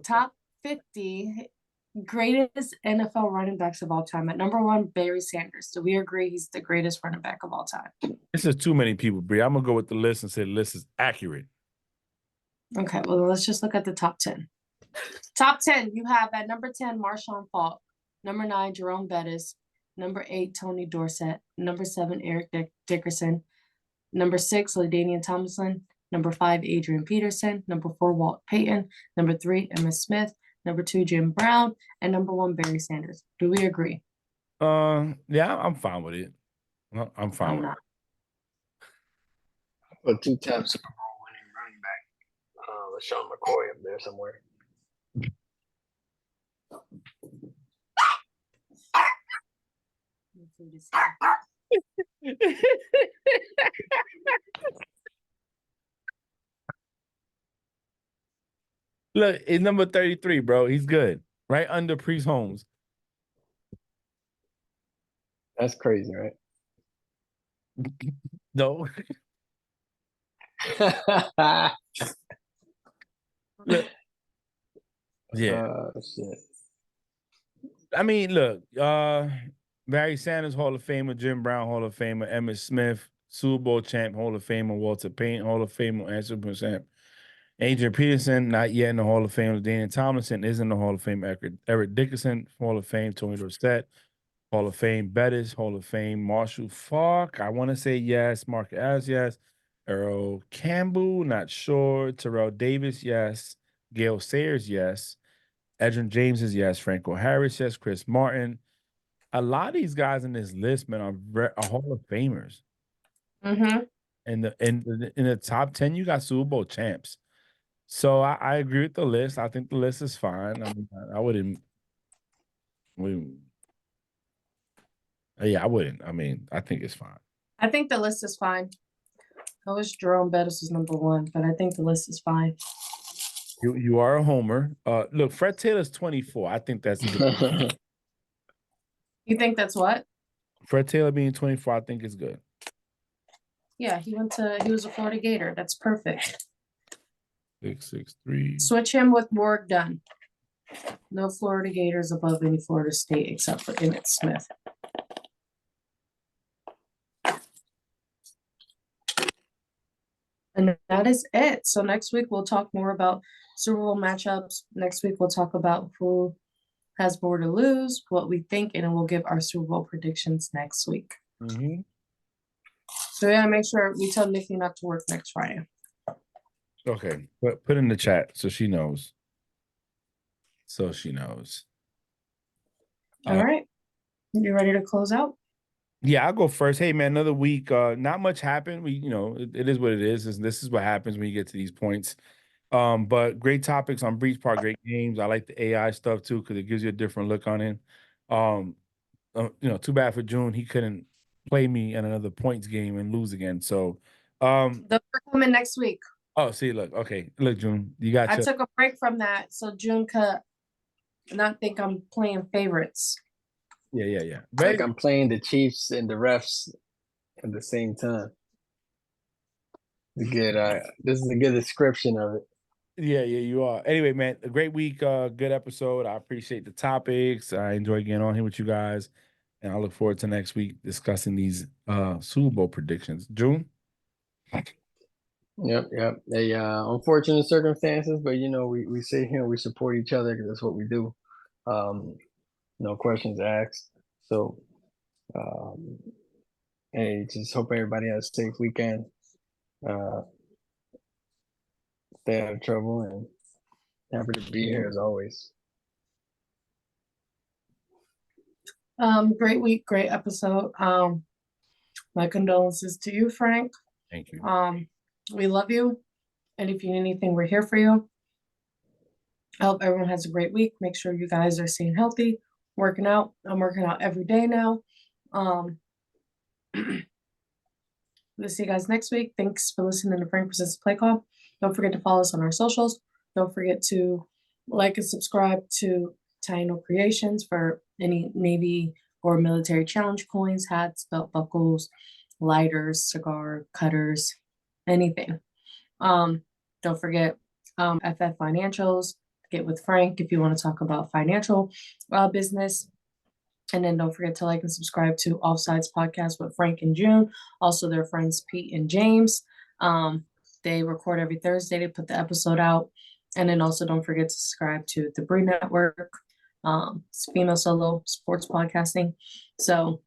top 50 greatest NFL running backs of all time. At number 1, Barry Sanders. Do we agree he's the greatest running back of all time? this is too many people, Bree. I'm gonna go with the list and say the list is accurate. Okay, well, let's just look at the top 10. Top 10, you have at number 10, Marshawn Faulk. Number 9, Jerome Bettis. Number 8, Tony Dorsett. Number 7, Eric Dickerson. Number 6, LaDainian Tomlinson. Number 5, Adrian Peterson. Number 4, Walt Payton. Number 3, Emmitt Smith. Number 2, Jim Brown. And number 1, Barry Sanders. Do we agree? Yeah, I'm fine with it. I'm fine I'm with not. Put 2-time Super Bowl winning running back, Sean McCoy up there somewhere. Look, it's number 33, bro. He's good. Right under Priest Holmes. That's crazy, right? No. Look. Yeah. Shit. I mean, look, Barry Sanders, Hall of Famer, Jim Brown, Hall of Famer, Emmitt Smith, Super Bowl champ, Hall of Famer, Walter Payton, Hall of Famer, and Super Bowl champ. Adrian Peterson, not yet in the Hall of Fame. Daniel Tomlinson is in the Hall of Fame. Eric Dickerson, Hall of Fame. Tony Dorsett, Hall of Fame. Bettis, Hall of Fame. Marshall Faulk, I want to say yes. Mark As, yes. Earl Campbell, not sure. Terrell Davis, yes. Gail Sayers, yes. Edgerrin James is yes. Franco Harris, yes. Chris Martin. A lot of these guys in this list, man, are Hall of Famers. Mm-hmm. In the top 10, you got Super Bowl champs. So I agree with the list. I think the list is fine. I mean, I wouldn't. Yeah, I wouldn't. I mean, I think it's fine. I think the list is fine. I wish Jerome Bettis was number 1, but I think the list is fine. You are a homer. Look, Fred Taylor's 24. I think that's good. You think that's what? Fred Taylor being 24, I think is good. Yeah, he was a Florida Gator. That's perfect. 6'3". Switch him with Warwick Dunn. No Florida Gators above any Florida State except for Emmitt Smith. And that is it. So next week we'll talk more about Super Bowl matchups. Next week we'll talk about who has more to lose, what we think, and then we'll give our Super Bowl predictions next week. Mm-hmm. So yeah, make sure we tell Nikki not to work next Friday. Okay, put in the chat so she knows. So she knows. All right. You ready to close out? Yeah, I'll go first. Hey man, another week. Not much happened. We, it is what it is. This is what happens when you get to these points. But great topics on Breach Park, great games. I like the AI stuff too, because it gives you a different look on it. Too bad for June. He couldn't play me in another points game and lose again. So Those are coming next week. oh, see, look, okay. Look, June, you got I took a break from that so June could not think I'm playing favorites. Yeah. It's like I'm playing the Chiefs and the refs at the same time. This is a good description of it. Yeah, you are. Anyway, man, a great week, good episode. I appreciate the topics. I enjoy getting on here with you guys. And I look forward to next week discussing these Super Bowl predictions. June? Yep. They unfortunate circumstances, but we sit here and we support each other because that's what we do. No questions asked. So hey, just hope everybody has a safe weekend. Stay out of trouble and happy to be here as always. Great week, great episode. My condolences to you, Frank. Thank you. We love you. And if you need anything, we're here for you. I hope everyone has a great week. Make sure you guys are staying healthy, working out. I'm working out every day now. We'll see you guys next week. Thanks for listening to Frank Presents Play Call. Don't forget to follow us on our socials. Don't forget to like and subscribe to Taino Creations for any Navy or military challenge coins, hats, belt buckles, lighters, cigar cutters, anything. Don't forget FF Financials. Get with Frank if you want to talk about financial business. And then don't forget to like and subscribe to Offsides Podcast with Frank and June. Also, their friends Pete and James. They record every Thursday. They put the episode out. And then also don't forget to subscribe to the Bree Network. It's female solo sports podcasting. So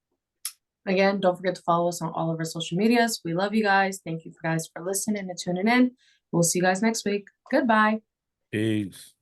again, don't forget to follow us on all of our social medias. We love you guys. Thank you guys for listening and tuning in. We'll see you guys next week. Goodbye. Peace.